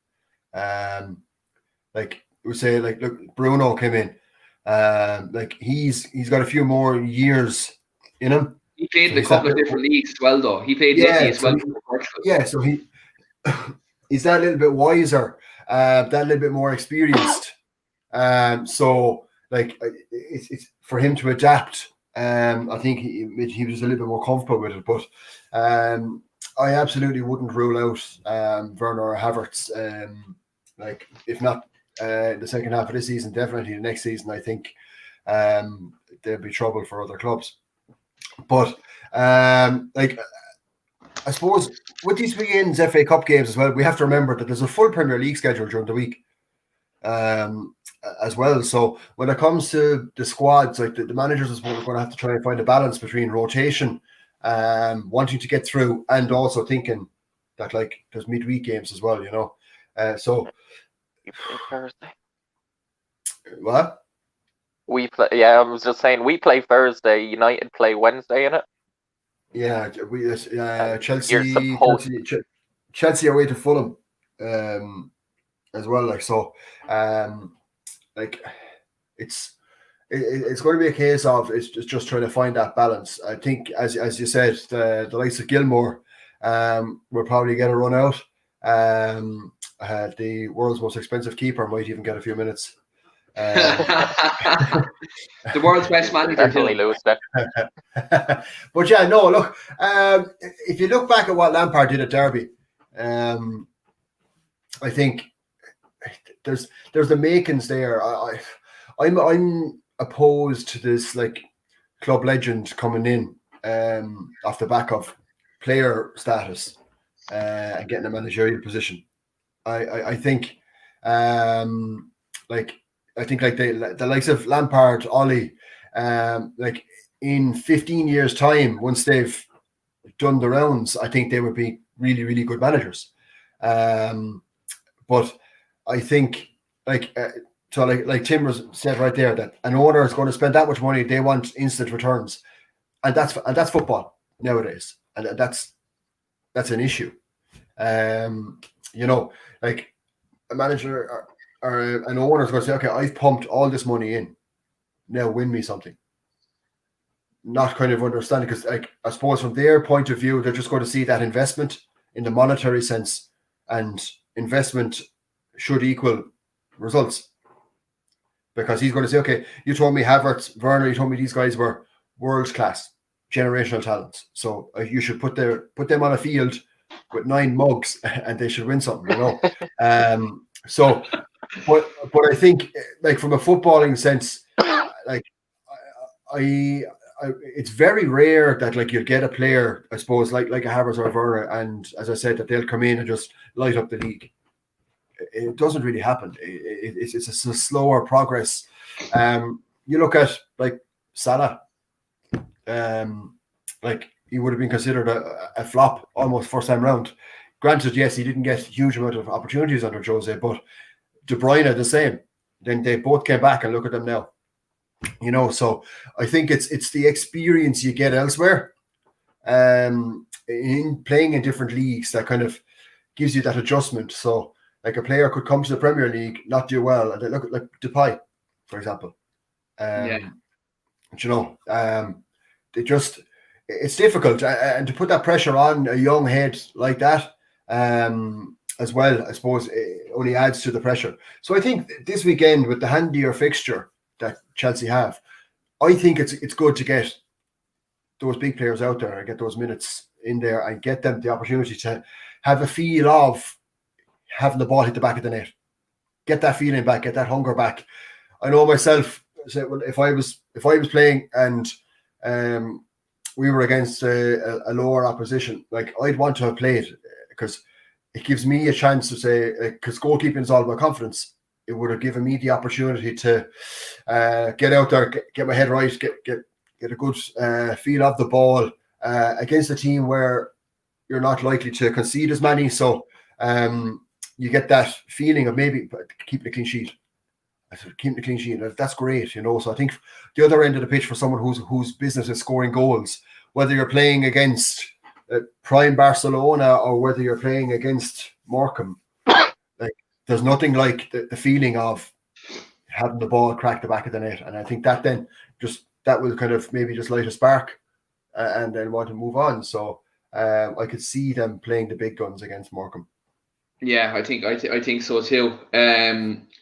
Like we say, like look, Bruno came in. Like he's got a few more years in him. He played in a couple of different leagues as well, though. He played City as well for Portugal. Yeah, so he's that little bit wiser, that little bit more experienced. So like it's for him to adapt. I think he was a little bit more comfortable with it, but I absolutely wouldn't rule out Werner or Havertz. Like if not the second half of this season, definitely the next season. I think there'll be trouble for other clubs. But like I suppose with these weekends FA Cup games as well, we have to remember that there's a full Premier League schedule during the week. As well. So when it comes to the squads, like the managers are going to have to try and find a balance between rotation, wanting to get through, and also thinking that like there's midweek games as well, you know. So You play Thursday. What? We play. Yeah, I was just saying we play Thursday. United play Wednesday, innit? Yeah, we Chelsea away to Fulham, as well. Like so, like it's going to be a case of it's just trying to find that balance. I think, as you said, the likes of Gilmore will probably get a run out. The world's most expensive keeper might even get a few minutes. The world's best manager Definitely lose that. But yeah, no. Look, if you look back at what Lampard did at Derby, I think there's the makings there. I'm opposed to this like club legend coming in off the back of player status and getting a managerial position. I think like the likes of Lampard, Ollie, like in 15 years' time, once they've done the rounds, I think they would be really, really good managers. But I think like Tim said right there, that an owner is going to spend that much money, they want instant returns, and that's football nowadays, and that's an issue. You know, like a manager or an owner is going to say, okay, I've pumped all this money in, now win me something. Not kind of understanding, because like I suppose from their point of view, they're just going to see that investment in the monetary sense, and investment should equal results, because he's going to say, okay, you told me Havertz, Werner, you told me these guys were world class, generational talents, so you should put them on a field with 9 mugs and they should win something, you know. So but I think like from a footballing sense, like I it's very rare that like you'll get a player, I suppose, like a Havertz or a Werner, and as I said, that they'll come in and just light up the league. It doesn't really happen. It's a slower progress. You look at like Salah, like he would have been considered a flop almost first time round. Granted, yes, he didn't get a huge amount of opportunities under Jose, but De Bruyne the same. Then they both came back, and look at them now. You know, so I think it's the experience you get elsewhere, in playing in different leagues, that kind of gives you that adjustment. So like a player could come to the Premier League, not do well, and they look at like Depay, for example. But, you know, it's difficult, and to put that pressure on a young head like that, as well, I suppose it only adds to the pressure. So I think this weekend, with the handier fixture that Chelsea have, I think it's good to get those big players out there and get those minutes in there and get them the opportunity to have a feel of having the ball hit the back of the net. Get that feeling back, get that hunger back. I know myself, if I was playing and we were against a lower opposition, like I'd want to have played, because it gives me a chance to say, because goalkeeping is all about confidence. It would have given me the opportunity to get out there, get my head right, get a good feel of the ball against a team where you're not likely to concede as many. So you get that feeling of maybe keeping a clean sheet. keeping the clean sheet, that's great, you know. So I think the other end of the pitch for someone whose business is scoring goals, whether you're playing against prime Barcelona or whether you're playing against Morecambe, like there's nothing like the feeling of having the ball crack the back of the net. And I think that then that will kind of maybe just light a spark and then want to move on. So I could see them playing the big guns against Morecambe. Yeah, I think so too.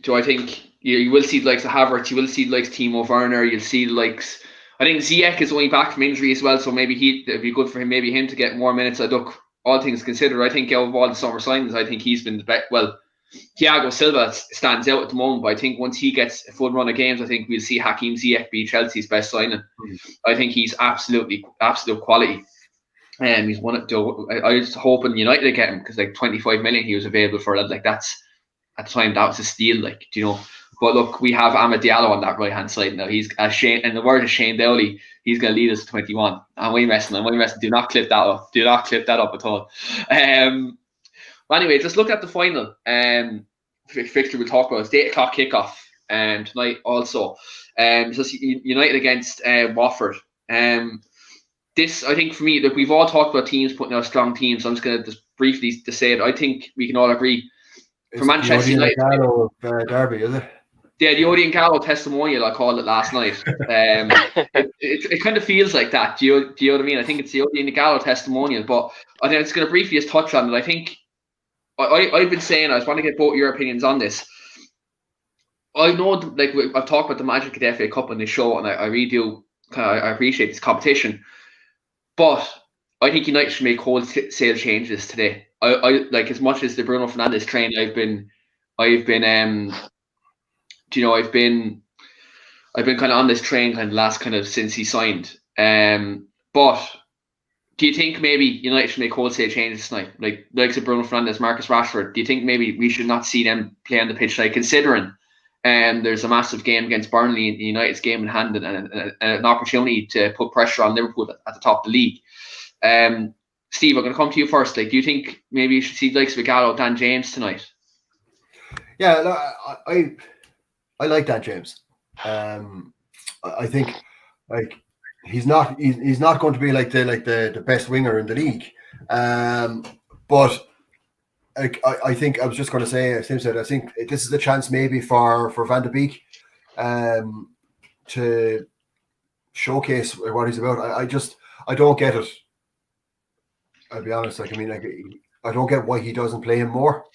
So I think you will see the likes of Havertz, you will see the likes of Timo Werner, you'll see the likes. I think Ziyech is only back from injury as well, so maybe it'd be good for him, maybe him to get more minutes. Look, all things considered, I think out of all the summer signings, I think he's been the best. Well, Thiago Silva stands out at the moment, but I think once he gets a full run of games, I think we'll see Hakim Ziyech be Chelsea's best signing. I think he's absolute quality. And he's one of I was hoping United to get him because like 25 million he was available for. Like that's at the time that was a steal, like, do you know. But look, we have Amad Diallo on that right hand side now. He's Shane, in the word of Shane Dowley, he's going to lead us to 21. And Wayne Weston, do not clip that up. Do not clip that up at all. Well, anyway, just look at the final fixture we'll talk about. It's the 8 o'clock kickoff tonight also. So United against Watford. This, I think, for me, look, we've all talked about teams putting out strong teams. So I'm just going to just briefly to say it. I think we can all agree. For Manchester United, derby, is it? Yeah, the Odion Gallo testimonial, I called it last night. It kind of feels like that. Do you know what I mean? I think it's the Odion Gallo testimonial, but I think it's going to briefly just touch on it. I think I've been saying, I just want to get both your opinions on this. I know, like, I've talked about the magic of the FA Cup on this show, and I really do. I appreciate this competition, but I think United should make wholesale changes today. I like, as much as the Bruno Fernandes train, I've been kind of on this train kind of last kind of since he signed. But do you think maybe United should make wholesale changes tonight? Like Bruno Fernandes, Marcus Rashford. Do you think maybe we should not see them play on the pitch tonight, considering there's a massive game against Burnley in United's game in hand, and an opportunity to put pressure on Liverpool at the top of the league? Steve, I'm going to come to you first. Like, do you think maybe you should see the likes of Gallo, Dan James tonight? Yeah, I like Dan James. I think like he's not going to be like the best winger in the league. But I think I was just going to say, as Tim said, I think this is the chance maybe for Van de Beek to showcase what he's about. I don't get it. I'll be honest. Like, I mean, like, I don't get why he doesn't play him more.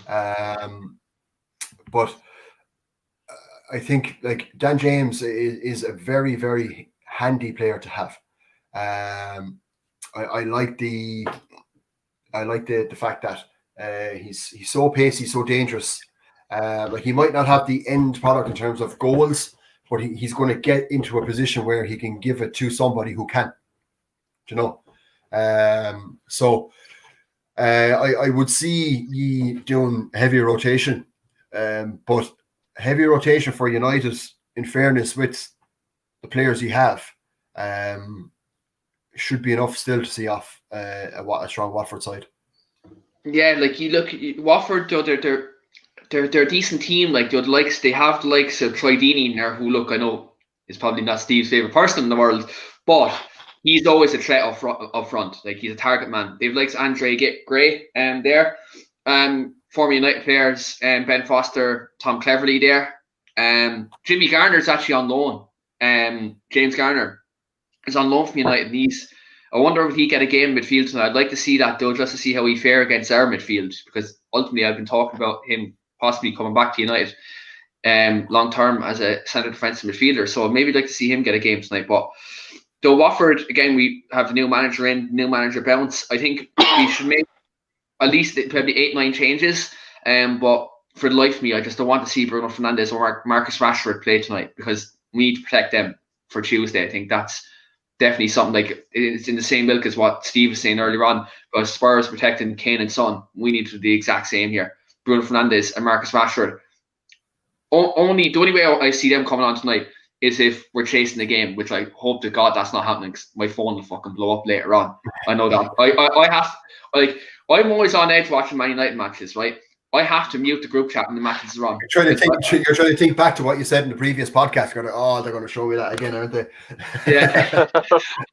But I think like Dan James is a very, very handy player to have. I like the fact that he's so pacey, so dangerous. Like, he might not have the end product in terms of goals, but he's going to get into a position where he can give it to somebody who can. Do you know? So I would see ye doing heavier rotation, but heavy rotation for United, in fairness, with the players you have, should be enough still to see off a strong Watford side. Yeah, like, you look at Watford, though, they're a decent team. Like, they have the likes of Troy Deeney in there, who, look, I know is probably not Steve's favourite person in the world, but he's always a threat up front. Like, he's a target man. They've likes Andre Gray there. Former United players, Ben Foster, Tom Cleverley there. Jimmy Garner's actually on loan. James Garner is on loan from United. And I wonder if he get a game in midfield tonight. I'd like to see that, though, just to see how he fare against our midfield, because ultimately I've been talking about him possibly coming back to United long term as a centre defensive midfielder. So maybe I'd like to see him get a game tonight. But though Watford, again, we have the new manager bounce. I think we should make at least probably 8-9 changes. But for the life of me, I just don't want to see Bruno Fernandes or Marcus Rashford play tonight, because we need to protect them for Tuesday. I think that's definitely something, like, it's in the same milk as what Steve was saying earlier on about Spurs protecting Kane and Son. We need to do the exact same here. Bruno Fernandes and Marcus Rashford. The only way I see them coming on tonight is if we're chasing the game, which I hope to God that's not happening, because my phone will fucking blow up later on. I know that. I'm always on edge watching Man United matches, right? I have to mute the group chat when the matches are on. You're trying to think back to what you said in the previous podcast. They're going to show me that again, aren't they? Yeah.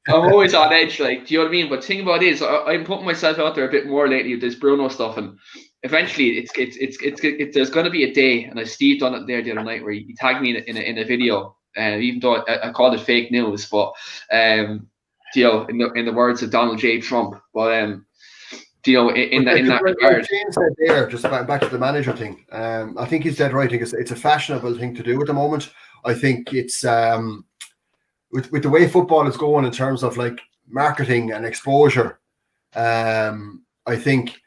I'm always on edge, like, do you know what I mean? But the thing about it is, I'm putting myself out there a bit more lately with this Bruno stuff, and eventually, it's there's going to be a day, and Steve done it there the other night where he tagged me in a video, and even though I called it fake news, but you know, in the words of Donald J. Trump, but you know, in that regard. James said there, just back to the manager thing. I think he's dead right. I think it's a fashionable thing to do at the moment. I think it's with the way football is going in terms of like marketing and exposure. I think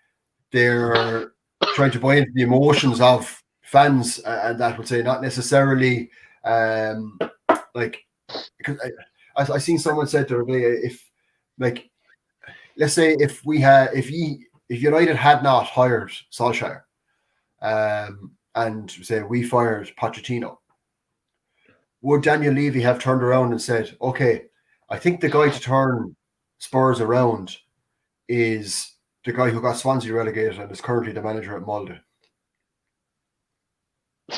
they're trying to buy into the emotions of fans, and that would say not necessarily like, because I seen someone said the other day, if like, let's say if United had not hired Solskjaer, and say we fired Pochettino, would Daniel Levy have turned around and said, okay, I think the guy to turn Spurs around is the guy who got Swansea relegated and is currently the manager at Molde?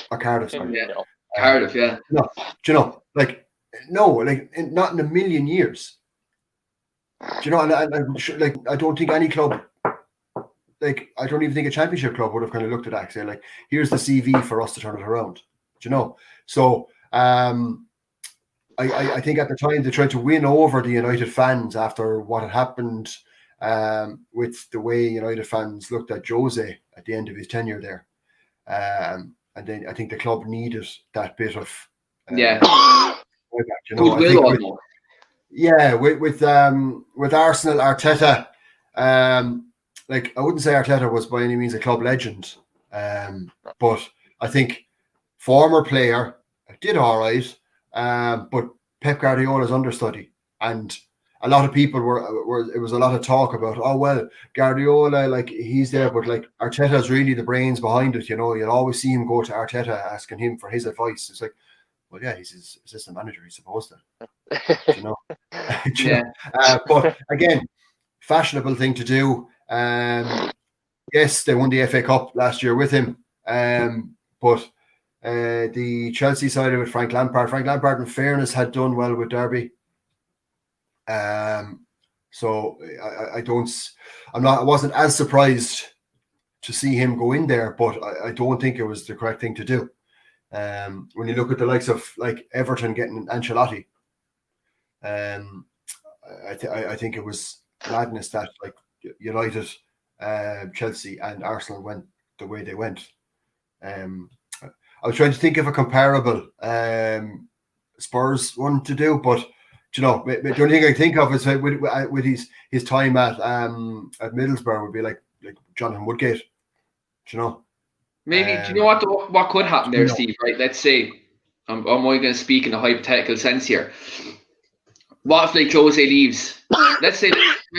Or Cardiff, sorry. Yeah. Cardiff, yeah. No, do you know, like, no, like, not in a million years. Do you know, and like, I don't think any club, like, I don't even think a championship club would have kind of looked at that and say, like, here's the CV for us to turn it around. Do you know? So, I think at the time they tried to win over the United fans after what had happened with the way United fans looked at Jose at the end of his tenure there. And then I think the club needed that bit of yeah. You know, with Arsenal, Arteta, like, I wouldn't say Arteta was by any means a club legend, but I think former player, did all right, but Pep Guardiola's understudy, and a lot of people were it was a lot of talk about, oh well, Guardiola, like, he's there, but like Arteta's really the brains behind it. You know, you'll always see him go to Arteta asking him for his advice. It's like, well, yeah, he's his assistant manager. He's supposed to, you know. Yeah. But again, fashionable thing to do. Yes, they won the FA Cup last year with him, but the Chelsea side of it, Frank Lampard, in fairness, had done well with Derby. So I wasn't as surprised to see him go in there, but I don't think it was the correct thing to do. When you look at the likes of like Everton getting Ancelotti, I think it was madness that like United, Chelsea, and Arsenal went the way they went. I was trying to think of a comparable Spurs one to do, but you know, the only thing I think of is with his time at Middlesbrough would be like Jonathan Woodgate. Do you know? Maybe. Do you know what could happen there, Steve? Right? Let's say I'm only going to speak in a hypothetical sense here. What if like Jose leaves? Let's say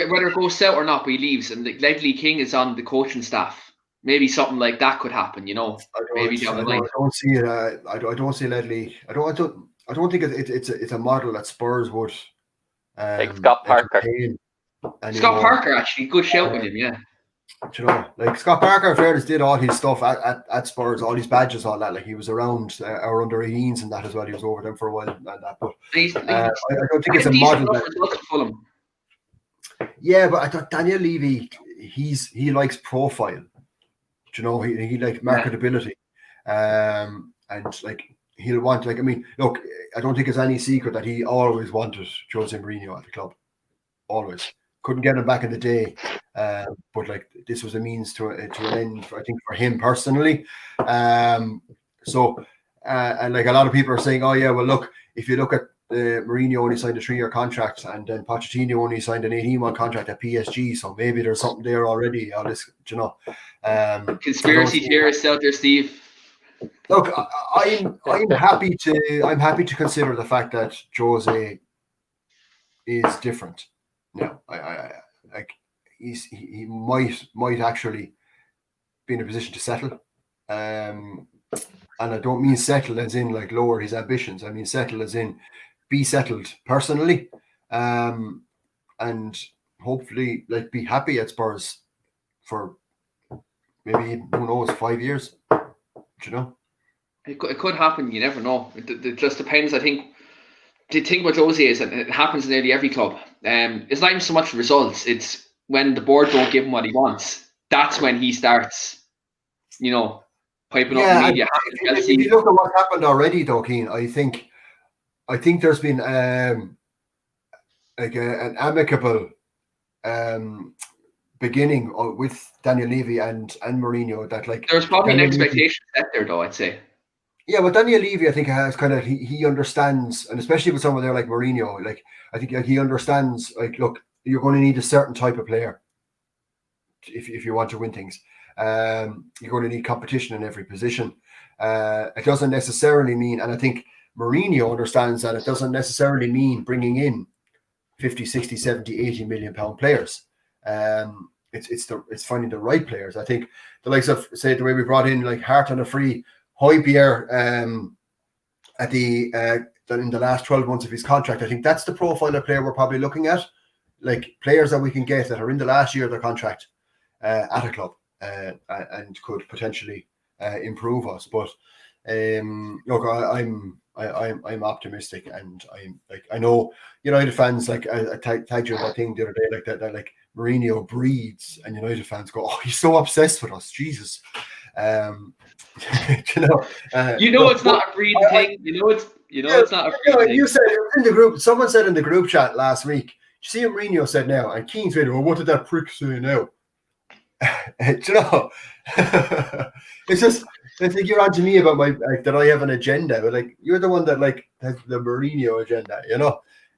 whether it goes south or not, but he leaves, and like Ledley King is on the coaching staff. Maybe something like that could happen. You know, maybe down the line. I don't see it. I don't see Ledley. I don't think it's a model that Spurs would. Like Scott Parker. Scott Parker, actually, good shout with him. Yeah. You know, like Scott Parker, in fairness, did all his stuff at Spurs, all his badges, all that. Like, he was around our under 18s and that as well. He was over them for a while and that. But I don't think it's a model. Yeah, but I thought Daniel Levy, he likes profile. You know, he like marketability, and like he'll want, like, I mean, look, I don't think it's any secret that he always wanted Jose Mourinho at the club. Always couldn't get him back in the day, but like this was a means to an end, I think, for him personally. So and like a lot of people are saying, oh yeah, well look, if you look at Mourinho only signed a 3-year contract, and then Pochettino only signed an 18-month contract at PSG, so maybe there's something there already. All this, you know, conspiracy theorists out there, Steve. Look, I'm happy to consider the fact that Jose is different. Now, I like he might actually be in a position to settle, and I don't mean settle as in like lower his ambitions. I mean settle as in be settled personally, and hopefully like be happy at Spurs for maybe, who knows, 5 years. You know, it could happen. You never know. It just depends. I think the thing with Jose is that it happens in nearly every club. It's not even so much results. It's when the board don't give him what he wants. That's when he starts, piping up the media. If you look at what happened already, though, Keane, I think there's been like an amicable beginning with Daniel Levy and Mourinho. That like there's probably Daniel an expectation set there, though. I'd say. Yeah, but Daniel Levy, I think, has kind of he understands, and especially with someone there like Mourinho, like I think he understands. Like, look, you're going to need a certain type of player if you want to win things. You're going to need competition in every position. It doesn't necessarily mean, and I think Mourinho understands that it doesn't necessarily mean bringing in 50, 60, 70, 80 million pound players. It's finding the right players. I think the likes of, say, the way we brought in like Hart on a free, Højbjerg at the in the last 12 months of his contract. I think that's the profile of player we're probably looking at, like players that we can get that are in the last year of their contract at a club and could potentially improve us. But look, I'm optimistic, and I know United fans, like I tagged you in that thing the other day, like that like Mourinho breathes, and United fans go, "Oh, he's so obsessed with us, Jesus." It's not a breeding thing. It's not a breeding thing. You said in the group. Someone said in the group chat last week. You see what Mourinho said now, and Keane said, "Well, what did that prick say now?" It's just, I think you're on to me about my that I have an agenda, but like you're the one that like has the Mourinho agenda,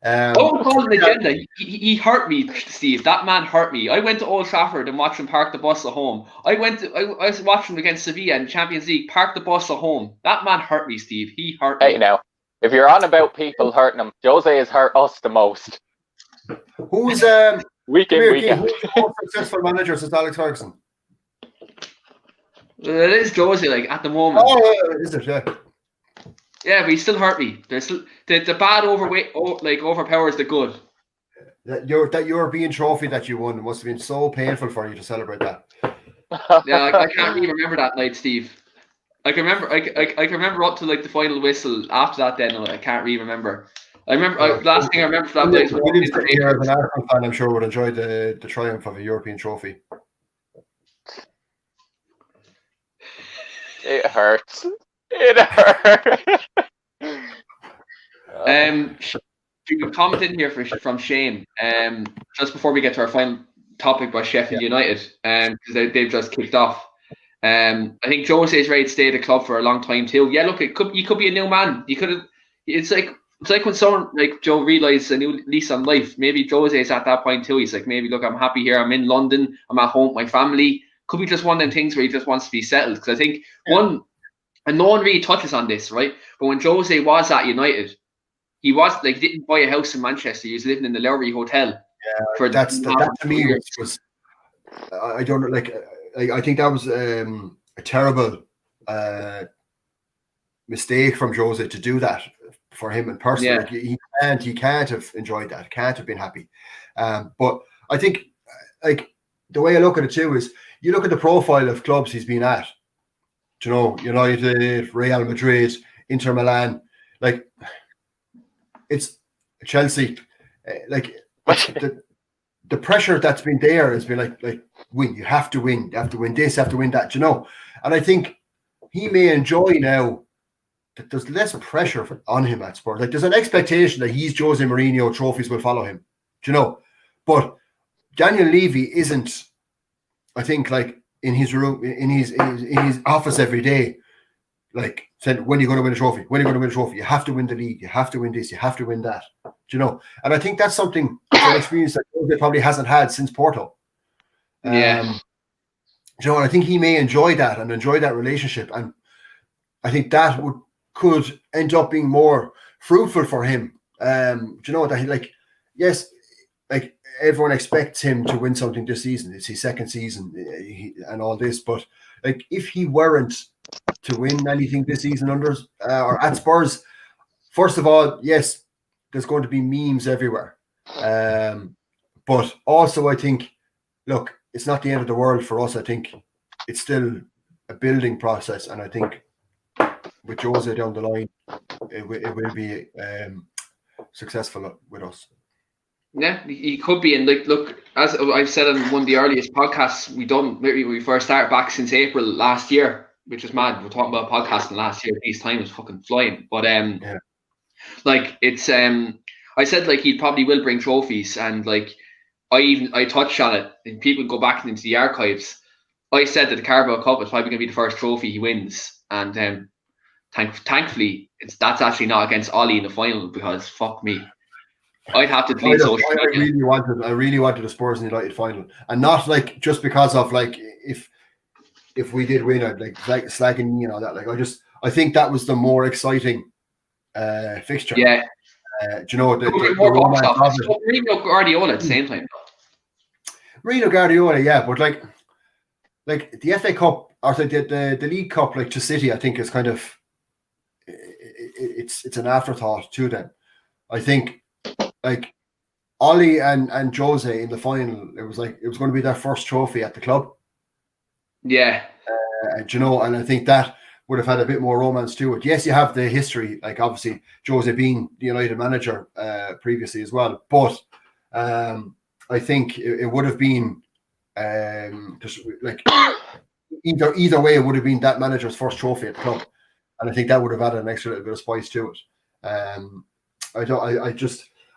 I won't call it an agenda. He hurt me, Steve. That man hurt me. I went to Old Trafford and watched him park the bus at home. I was watching him against Sevilla in Champions League, park the bus at home. That man hurt me, Steve. He hurt me. Hey, now, if you're on about people hurting him, Jose has hurt us the most. Who's week in, week out. Who's the most successful manager since Alex Ferguson? It is Jose, like at the moment. Oh, is it? Yeah. Yeah, but he still hurt me. There's the bad overpowers the good. That European trophy that you won must have been so painful for you to celebrate that. Yeah, I can't really remember that night, Steve. I can remember up to like the final whistle. After that, then I can't really remember. I remember last thing I remember from that day. As an Arsenal fan, I'm sure would enjoy the triumph of a European trophy. It hurts. It hurts. You comment in here from Shane. Just before we get to our final topic about Sheffield United, because they've just kicked off. I think Jose's ready to stay at the club for a long time too. Yeah, look, you could be a new man. It's like when someone like Joe realizes a new lease on life. Maybe Jose's at that point too. He's like, maybe look, I'm happy here. I'm in London. I'm at home with my family. Could be just one of them things where he just wants to be settled. Because I think and no one really touches on this, right? But when Jose was at United, he didn't buy a house in Manchester. He was living in the Lowry Hotel. Yeah, that to me was I don't know. Like I think that was a terrible mistake from Jose to do that for him in person. Yeah. Like, he can't have enjoyed that. Can't have been happy. But I think like the way I look at it too is you look at the profile of clubs he's been at. United, Real Madrid, Inter Milan, like it's Chelsea, like the pressure that's been there has been like win. You have to win. You have to win this. You have to win that. And I think he may enjoy now that there's less pressure on him at Spurs. Like there's an expectation that he's Jose Mourinho, trophies will follow him. But Daniel Levy isn't. I think like in his room, in his office every day, like said, when are you going to win a trophy? When are you going to win a trophy? You have to win the league. You have to win this. You have to win that. And I think that's something, an experience that Jose probably hasn't had since Porto. And I think he may enjoy that and enjoy that relationship. And I think that could end up being more fruitful for him. That yes, like everyone expects him to win something this season. It's his second season and all this. But like if he weren't to win anything this season or at Spurs, first of all, yes, there's going to be memes everywhere. But also I think, look, it's not the end of the world for us. I think it's still a building process, and I think with Jose down the line, it will be successful with us. Yeah, he could be. And like, look, as I've said on one of the earliest podcasts we first started back since April last year, which is mad. We're talking about podcasting last year. These time is fucking flying. But like it's I said like he probably will bring trophies, and like I touched on it, and people go back into the archives. I said that the Carabao Cup is probably going to be the first trophy he wins, and thankfully that's actually not against Ollie in the final, because fuck me, I'd have to delete social media. I really wanted a Spurs and United final, and not like just because of like if we did win, I'd like slagging that. Like I think that was the more exciting fixture. Yeah. Do you know the Mourinho Guardiola at the same time. Mourinho Guardiola, yeah, but like the FA Cup or the League Cup, like to City, I think is kind of it's an afterthought to them. I think like Ollie and Jose in the final, it was going to be their first trophy at the club. Yeah, and I think that would have had a bit more romance to it. Yes, you have the history, like obviously Jose being the United manager previously as well, but I think it would have been just like either way, it would have been that manager's first trophy at the club, and I think that would have added an extra little bit of spice to it.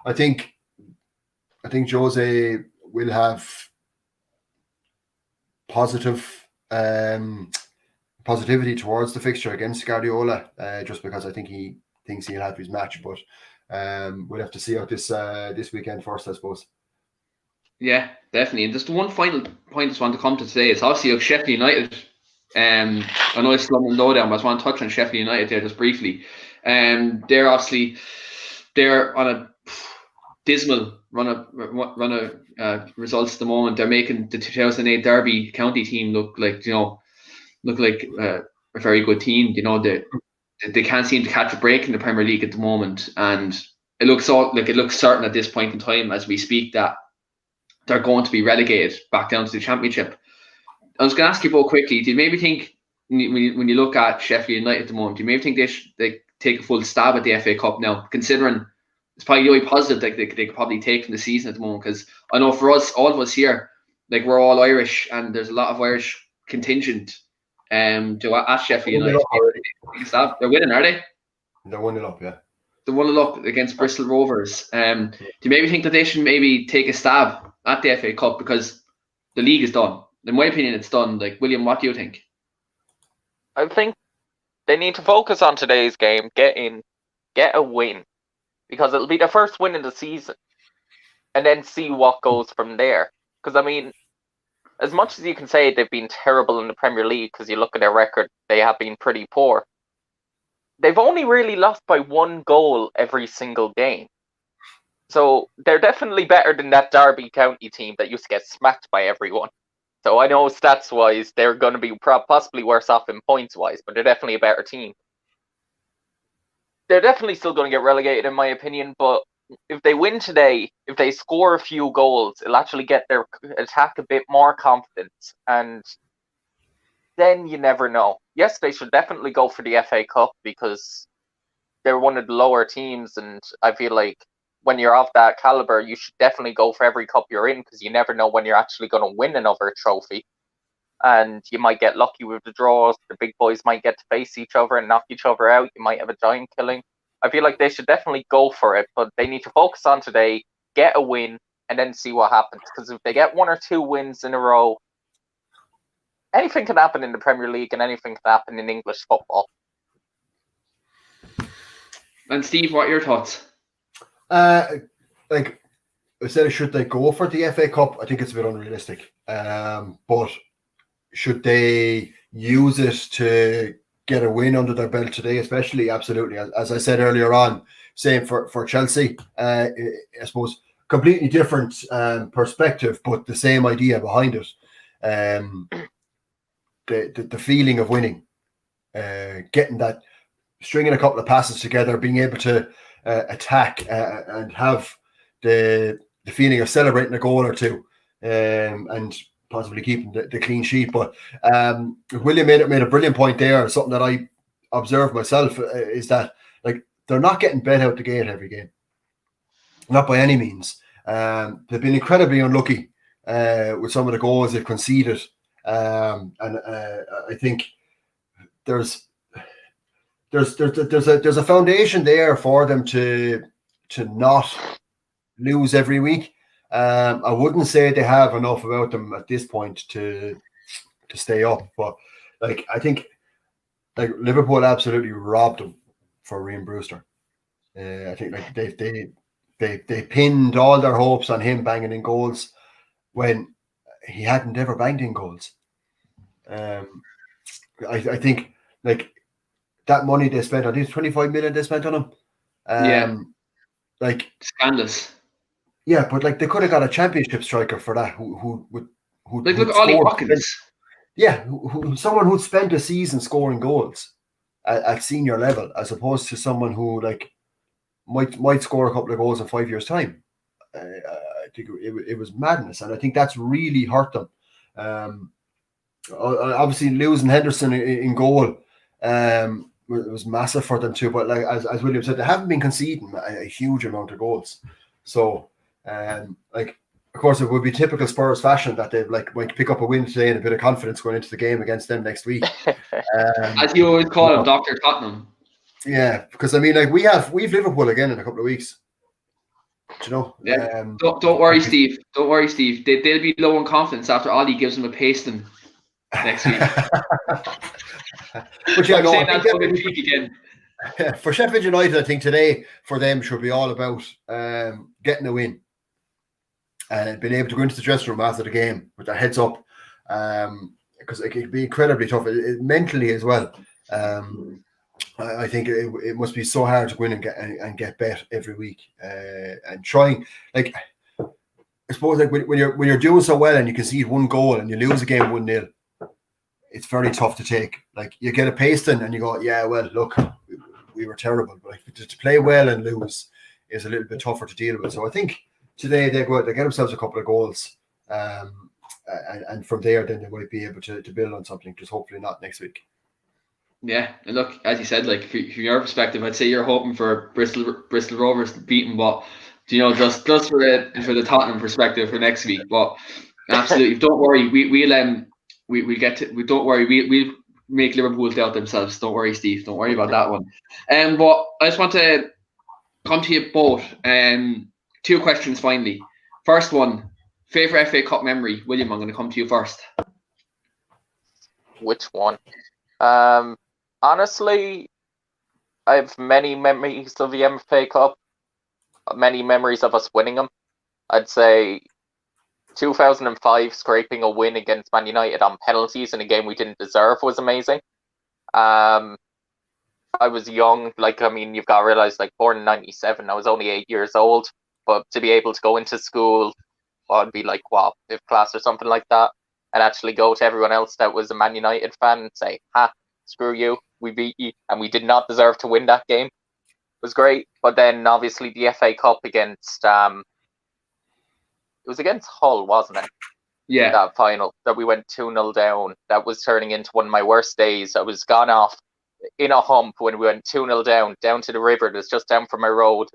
I think Jose will have positivity towards the fixture against Guardiola, just because I think he thinks he'll have his match, but we'll have to see out this weekend first, I suppose. Yeah, definitely. And just one final point I just want to come to today is obviously Sheffield United. I know it's Lowdown, but I just want to touch on Sheffield United there just briefly. They're on a dismal run of results at the moment. They're making the 2008 Derby County team look like a very good team. They can't seem to catch a break in the Premier League at the moment, and it looks certain at this point in time as we speak that they're going to be relegated back down to the Championship. I was going to ask you both quickly, do you maybe think, when you look at Sheffield United at the moment, do you maybe think they take a full stab at the FA Cup now, considering it's probably the only positive that they could probably take from the season at the moment? Because I know for us, all of us here, like we're all Irish, and there's a lot of Irish contingent at Sheffield United. They're winning, are they? They're 1-0 up, yeah. They're 1-0 up against Bristol Rovers. Do you maybe think that they should maybe take a stab at the FA Cup, because the league is done? In my opinion, it's done. Like, William, what do you think? I think they need to focus on today's game, get a win, because it'll be their first win in the season, and then see what goes from there. Because, I mean, as much as you can say they've been terrible in the Premier League, because you look at their record, they have been pretty poor. They've only really lost by 1 goal every single game. So they're definitely better than that Derby County team that used to get smacked by everyone. So I know stats-wise, they're going to be possibly worse off in points-wise, but they're definitely a better team. They're definitely still going to get relegated, in my opinion, but if they win today, if they score a few goals, it'll actually get their attack a bit more confidence, and then you never know. Yes, they should definitely go for the FA Cup, because they're one of the lower teams, and I feel like when you're of that caliber, you should definitely go for every cup you're in, because you never know when you're actually going to win another trophy. And you might get lucky with the draws. The big boys might get to face each other and knock each other out. You might have a giant killing. I feel like they should definitely go for it, but they need to focus on today, get a win, and then see what happens. Because if they get 1 or 2 wins in a row, anything can happen in the Premier League, and anything can happen in English football. And Steve, what are your thoughts? Like I said, should they go for the FA Cup? I think it's a bit unrealistic. But should they use it to get a win under their belt today, especially? Absolutely. As I said earlier on, same for Chelsea. I suppose completely different perspective, but the same idea behind it. The feeling of winning, getting that, stringing a couple of passes together, being able to attack and have the feeling of celebrating a goal or two, and possibly keeping the clean sheet. But William made a brilliant point there. Something that I observed myself is that like they're not getting bet out the gate every game, not by any means. They've been incredibly unlucky with some of the goals they've conceded, and I think there's a foundation there for them to not lose every week. I wouldn't say they have enough about them at this point to stay up, but like I think like Liverpool absolutely robbed them for Ryan Brewster. I think like they pinned all their hopes on him banging in goals when he hadn't ever banged in goals. I think like that money they spent on, 25 million they spent on him. Like scandalous. Yeah, but like they could have got a championship striker for that who like look at Ollie Watkins. Someone who'd spent a season scoring goals at senior level, as opposed to someone who like might score a couple of goals in 5 years' time. I think it was madness, and I think that's really hurt them. Obviously, losing Henderson in goal was massive for them too. But like as William said, they haven't been conceding a huge amount of goals. So, like, of course, it would be typical Spurs fashion that they might pick up a win today and a bit of confidence going into the game against them next week. As you always call him, Dr. Tottenham. Yeah, because I mean, like we've Liverpool again in a couple of weeks. Do you know? Yeah. Don't worry, Steve. Don't worry, Steve. They'll be low on confidence after Ollie gives them a pasting next week. But yeah, no, that's going to peak again. For Sheffield United, I think today for them should be all about getting a win and being able to go into the dressing room after the game with their heads up, because it can be incredibly tough mentally as well. I think it must be so hard to go in and get bet every week, and trying, like, I suppose, like when you're doing so well and you concede one goal and you lose a game 1-0, it's very tough to take. Like, you get a pasting and you go, yeah, well, look, we were terrible, but like, to play well and lose is a little bit tougher to deal with. So I think today they get themselves a couple of goals, and from there then they might be able to build on something. Just hopefully not next week. Yeah, and look, as you said, like from your perspective, I'd say you're hoping for Bristol Rovers to beat them, but just for the Tottenham perspective for next week. But absolutely, don't worry, we'll get to. Don't worry, we'll make Liverpool doubt themselves. Don't worry, Steve. Don't worry about that one. But I just want to come to you both. 2 questions finally. First one, favorite FA Cup memory. William, I'm going to come to you first. Which one? Honestly, I have many memories of the FA Cup, many memories of us winning them. I'd say 2005 scraping a win against Man United on penalties in a game we didn't deserve was amazing. I was young, you've got to realize, born in 97, I was only 8 years old, but to be able to go into school, I'd be like, wow, 5th class or something like that, and actually go to everyone else that was a Man United fan and say, screw you, we beat you, and we did not deserve to win that game. It was great. But then obviously the FA Cup against it was against Hull, wasn't it? Yeah. That final that we went 2-0 down. That was turning into one of my worst days. I was gone off in a hump when we went 2-0 down to the river that's just down from my road,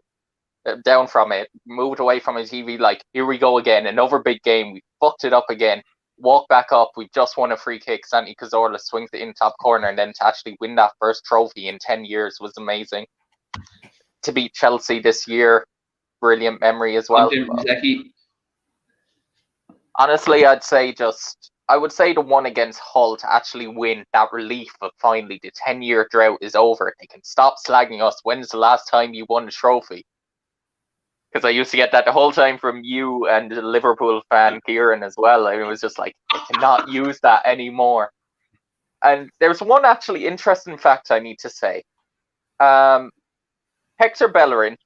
down from it, moved away from my TV, like, here we go again, another big game. We fucked it up again. Walk back up. We've just won a free kick. Santi Cazorla swings it in top corner, and then to actually win that first trophy in 10 years was amazing. To beat Chelsea this year, brilliant memory as well. Honestly, I would say the one against Hull, to actually win, that relief of finally the 10-year drought is over. They can stop slagging us. When's the last time you won a trophy? Because I used to get that the whole time from you and the Liverpool fan Kieran as well. I mean, it was just like, I cannot use that anymore. And there's one actually interesting fact I need to say. Hector Bellerin,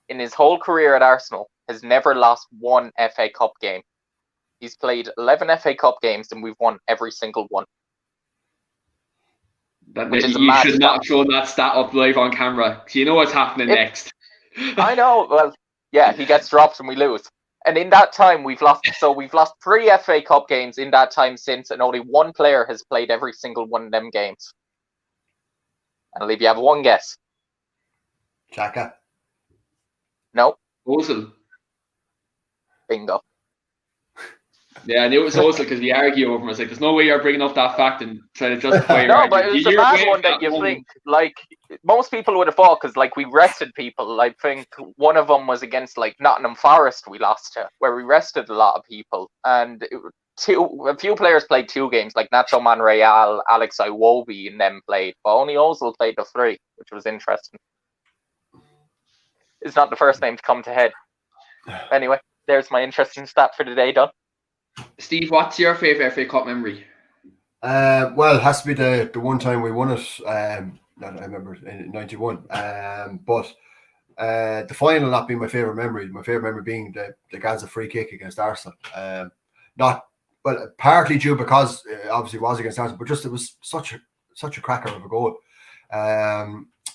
in his whole career at Arsenal, has never lost one FA Cup game. He's played 11 FA Cup games and we've won every single one. You should not have shown that stat up live on camera. You know what's happening next. I know. Well, yeah, he gets dropped and we lose. And in that time, we've lost 3 FA Cup games in that time since, and only one player has played every single one of them games. And I'll leave you have one guess. Xhaka. No. Ozil. Bingo. Yeah, I knew it was Ozil because we argue over him. I was like, there's no way you're bringing up that fact and trying to justify your No, argument. but it was a bad one that you think. Like, most people would have thought, because, like, we rested people. I think one of them was against, like, Nottingham Forest we lost to, where we rested a lot of people. And a few players played 2 games, like Nacho Monreal, Alex Iwobi, and them played. But only Ozil played the 3, which was interesting. It's not the first name to come to head. Anyway, there's my interesting stat for the day done. Steve, what's your favourite FA Cup memory? Well, it has to be the one time we won it. I remember in '91. But the final not being my favourite memory. My favourite memory being the Gaza free kick against Arsenal. Partly due because obviously it was against Arsenal, but just it was such a cracker of a goal.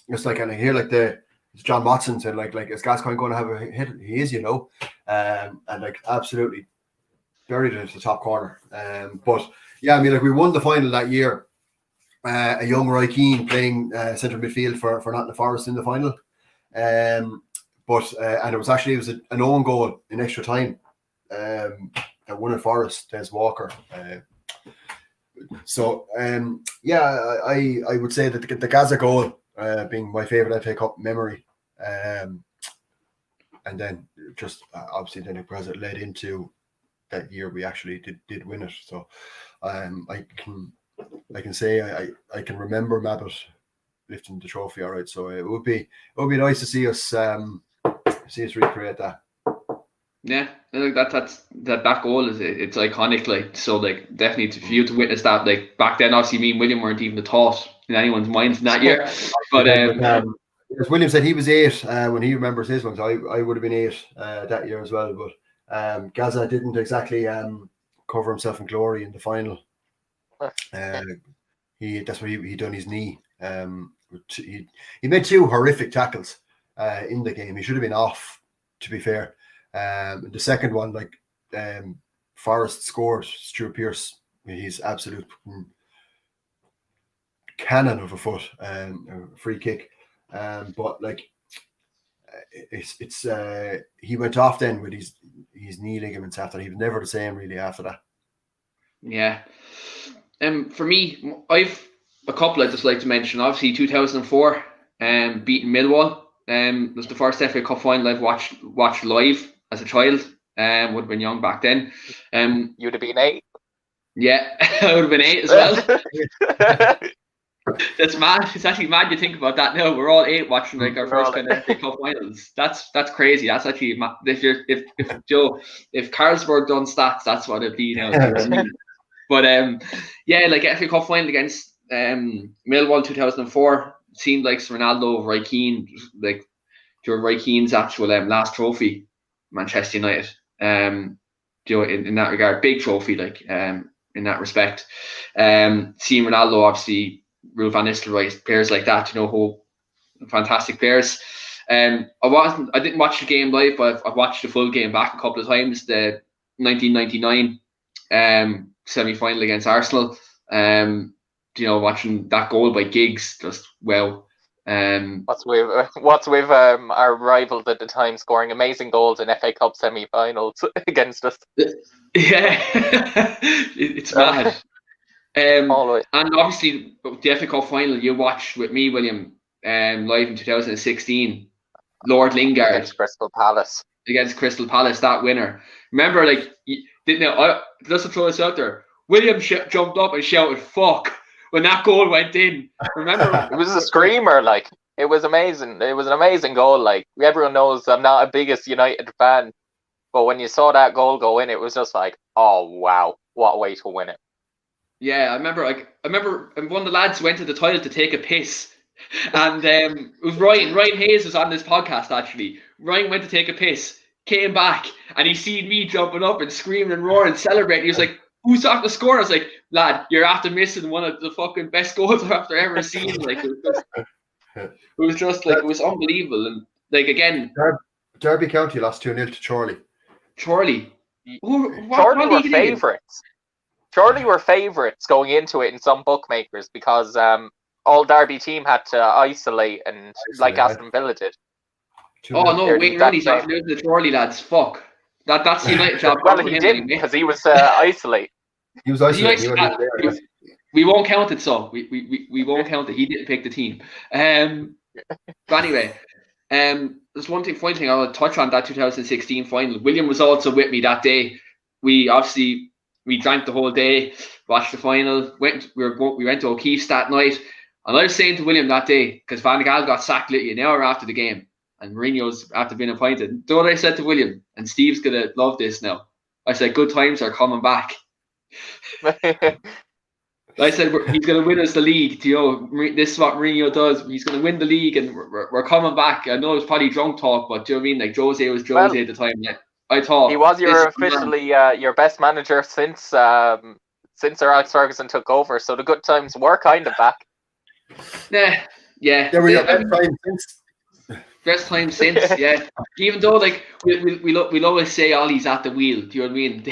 It's like, and I hear like John Watson said like is Gascoigne going to have a hit? He is, and like absolutely buried it into the top corner. But yeah, I mean, like we won the final that year. A young Roy Keane playing centre midfield for Nottingham Forest in the final. And it was an own goal in extra time. That won at Forest, Des Walker. I would say that the Gaza goal being my favourite FA Cup memory. And then just obviously then because it led into that year we actually did win it. So I can say I can remember Mabbott lifting the trophy. All right, so it would be nice to see us recreate that. Yeah, that goal it's iconic. Like, so like definitely for you to witness that. Like back then, obviously me and William weren't even a thought in anyone's minds in that year. But as William said, he was 8 when he remembers his ones. I would have been 8 that year as well. But Gaza didn't exactly cover himself in glory in the final. That's where he done his knee. He made 2 horrific tackles in the game. He should have been off, to be fair. The second one, like Forrest scored, Stuart Pearce, he's absolute cannon of a foot, a free kick. But like it's he went off then with his knee ligaments after. He was never the same really after that. Yeah. For me, I've a couple I'd just like to mention. Obviously, 2004, beating Millwall. Was the first FA Cup final I've watched live as a child. Would have been young back then. You'd have been 8. Yeah, I would have been 8 as well. That's mad. It's actually mad you think about that now. We're all 8 watching like our first kind of FA Cup finals. That's crazy. That's actually if Carlsberg done stats, that's what it'd be now. But yeah, like FA Cup final against Millwall 2004 seemed like Ronaldo, Roy Keane, like during Roy Keane's actual last trophy, Manchester United. In that regard, big trophy, like in that respect. Seeing Ronaldo, obviously, Ruud van Nistelrooy, players like that, who fantastic players. I didn't watch the game live, but I've watched the full game back a couple of times. The 1999 semi-final against Arsenal. Watching that goal by Giggs, just wow. What's with our rivals at the time scoring amazing goals in FA Cup semi-finals against us? Yeah, it's mad. And obviously the FA Cup final you watched with me, William, live in 2016. Lord Lingard against Crystal Palace. That winner. Remember, like, just to throw this out there, William jumped up and shouted "fuck" when that goal went in. Remember, it was a screamer. Like, it was amazing. It was an amazing goal. Like, everyone knows I'm not a biggest United fan, but when you saw that goal go in, it was just like, oh wow, what a way to win it. Yeah, I remember one of the lads went to the toilet to take a piss, and it was Ryan Hayes was on this podcast actually. Ryan went to take a piss, came back, and he seen me jumping up and screaming and roaring, celebrating. He was like, "Who's off the score?" I was like, "Lad, you're after missing one of the fucking best goals I've ever seen." Like, it was unbelievable. And like, again, Derby County lost 2-0 to Chorley. Surely. Surely we're favourites. Surely we're favourites going into it in some bookmakers because all Derby team had to isolate and like Aston Villa did. Oh no, Wayne Rooney's after losing the Chorley, lads. Fuck. That's the United job. Well, he didn't because he was isolate. He was isolated. We won't count it, so we won't count it. He didn't pick the team. But anyway, there's one funny thing I want to touch on that 2016 final. William was also with me that day. We drank the whole day, watched the final. We went to O'Keefe's that night, and I was saying to William that day because Van Gaal got sacked literally an hour after the game, and Mourinho's after being appointed. You know what I said to William? And Steve's gonna love this now. I said, "Good times are coming back." I said he's going to win us the league. You know, this is what Mourinho does. He's going to win the league, and we're coming back. I know it was probably drunk talk, but do you know what I mean? Like Jose was Jose at the time. Like, I thought he was officially your best manager since Sir Alex Ferguson took over. So the good times were kind of back. Yeah. They were your best time since. Best time since, yeah. Even though like we'll always say Ollie's at the wheel. Do you know what I mean?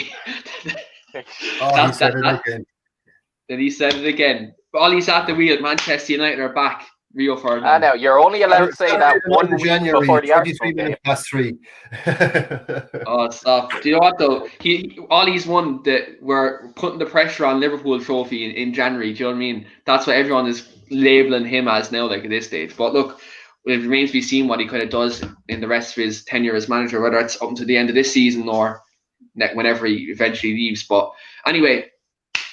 He said it again. Then he said it again. Ollie's at the wheel. Manchester United are back. Rio Ferdinand. I know. You're only allowed to say that 1 week January, before the 23 minutes past 3. Oh, stop. Do you know what though? Ollie's one that we're putting the pressure on Liverpool trophy in January. Do you know what I mean? That's what everyone is labelling him as now, like at this stage. But look, it remains to be seen what he kind of does in the rest of his tenure as manager, whether it's up until the end of this season or whenever he eventually leaves. But anyway,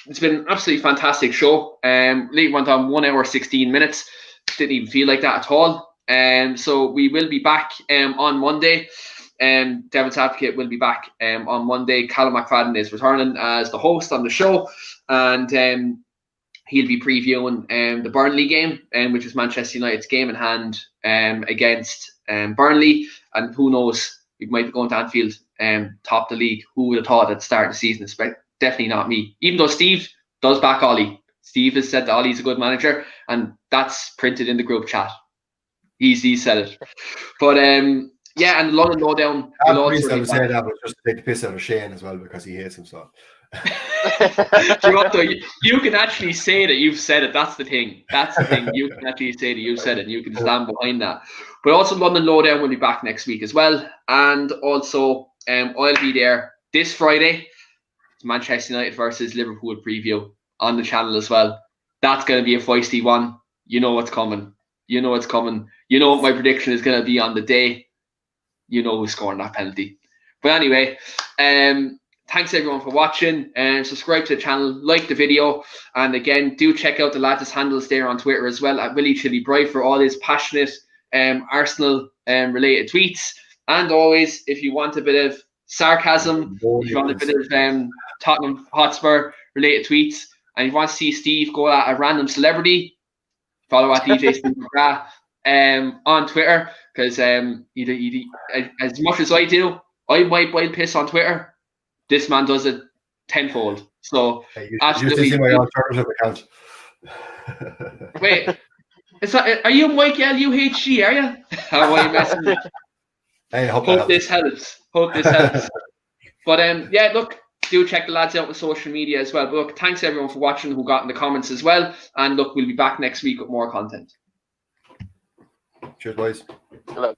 it's been an absolutely fantastic show. Late went on 1 hour 16 minutes. Didn't even feel like that at all. So we will be back on Monday. Devil's Advocate will be back on Monday. Callum McFadden is returning as the host on the show, and he'll be previewing the Burnley game, which is Manchester United's game in hand against Burnley. And who knows, we might be going to Anfield, top the league. Who would have thought at the start of the season? Definitely not me. Even though Steve does back Ollie. Steve has said that Ollie's a good manager, and that's printed in the group chat. He said it. But yeah, and London Lowdown will also say that, but just to take the piss out of Shane as well because he hates himself. You can actually say that you've said it. That's the thing. You can actually say that you've said it, and you can stand behind that. But also London Lowdown will be back next week as well, and also I'll be there this Friday. It's Manchester United versus Liverpool preview on the channel as well. That's going to be a feisty one. You know what's coming. You know what my prediction is going to be on the day. You know who's scoring that penalty. But anyway, thanks everyone for watching, and subscribe to the channel, like the video, and again, do check out the lads' handles there on Twitter as well at Willie Chilly Bright for all his passionate Arsenal related tweets. And always, if you want a bit of sarcasm, if you want a bit of Tottenham Hotspur related tweets, and if you want to see Steve go at a random celebrity, follow at DJ Steve McGrath on Twitter, because he as much as I do, I might boil piss on Twitter. This man does it tenfold. So absolutely. You see my alternative account. Wait, are you Mike LUHG? Are you? How are you messing? Hey, hope this helps. But yeah, look, do check the lads out on social media as well. But look, thanks everyone for watching who got in the comments as well. And look, we'll be back next week with more content. Cheers, boys. Hello.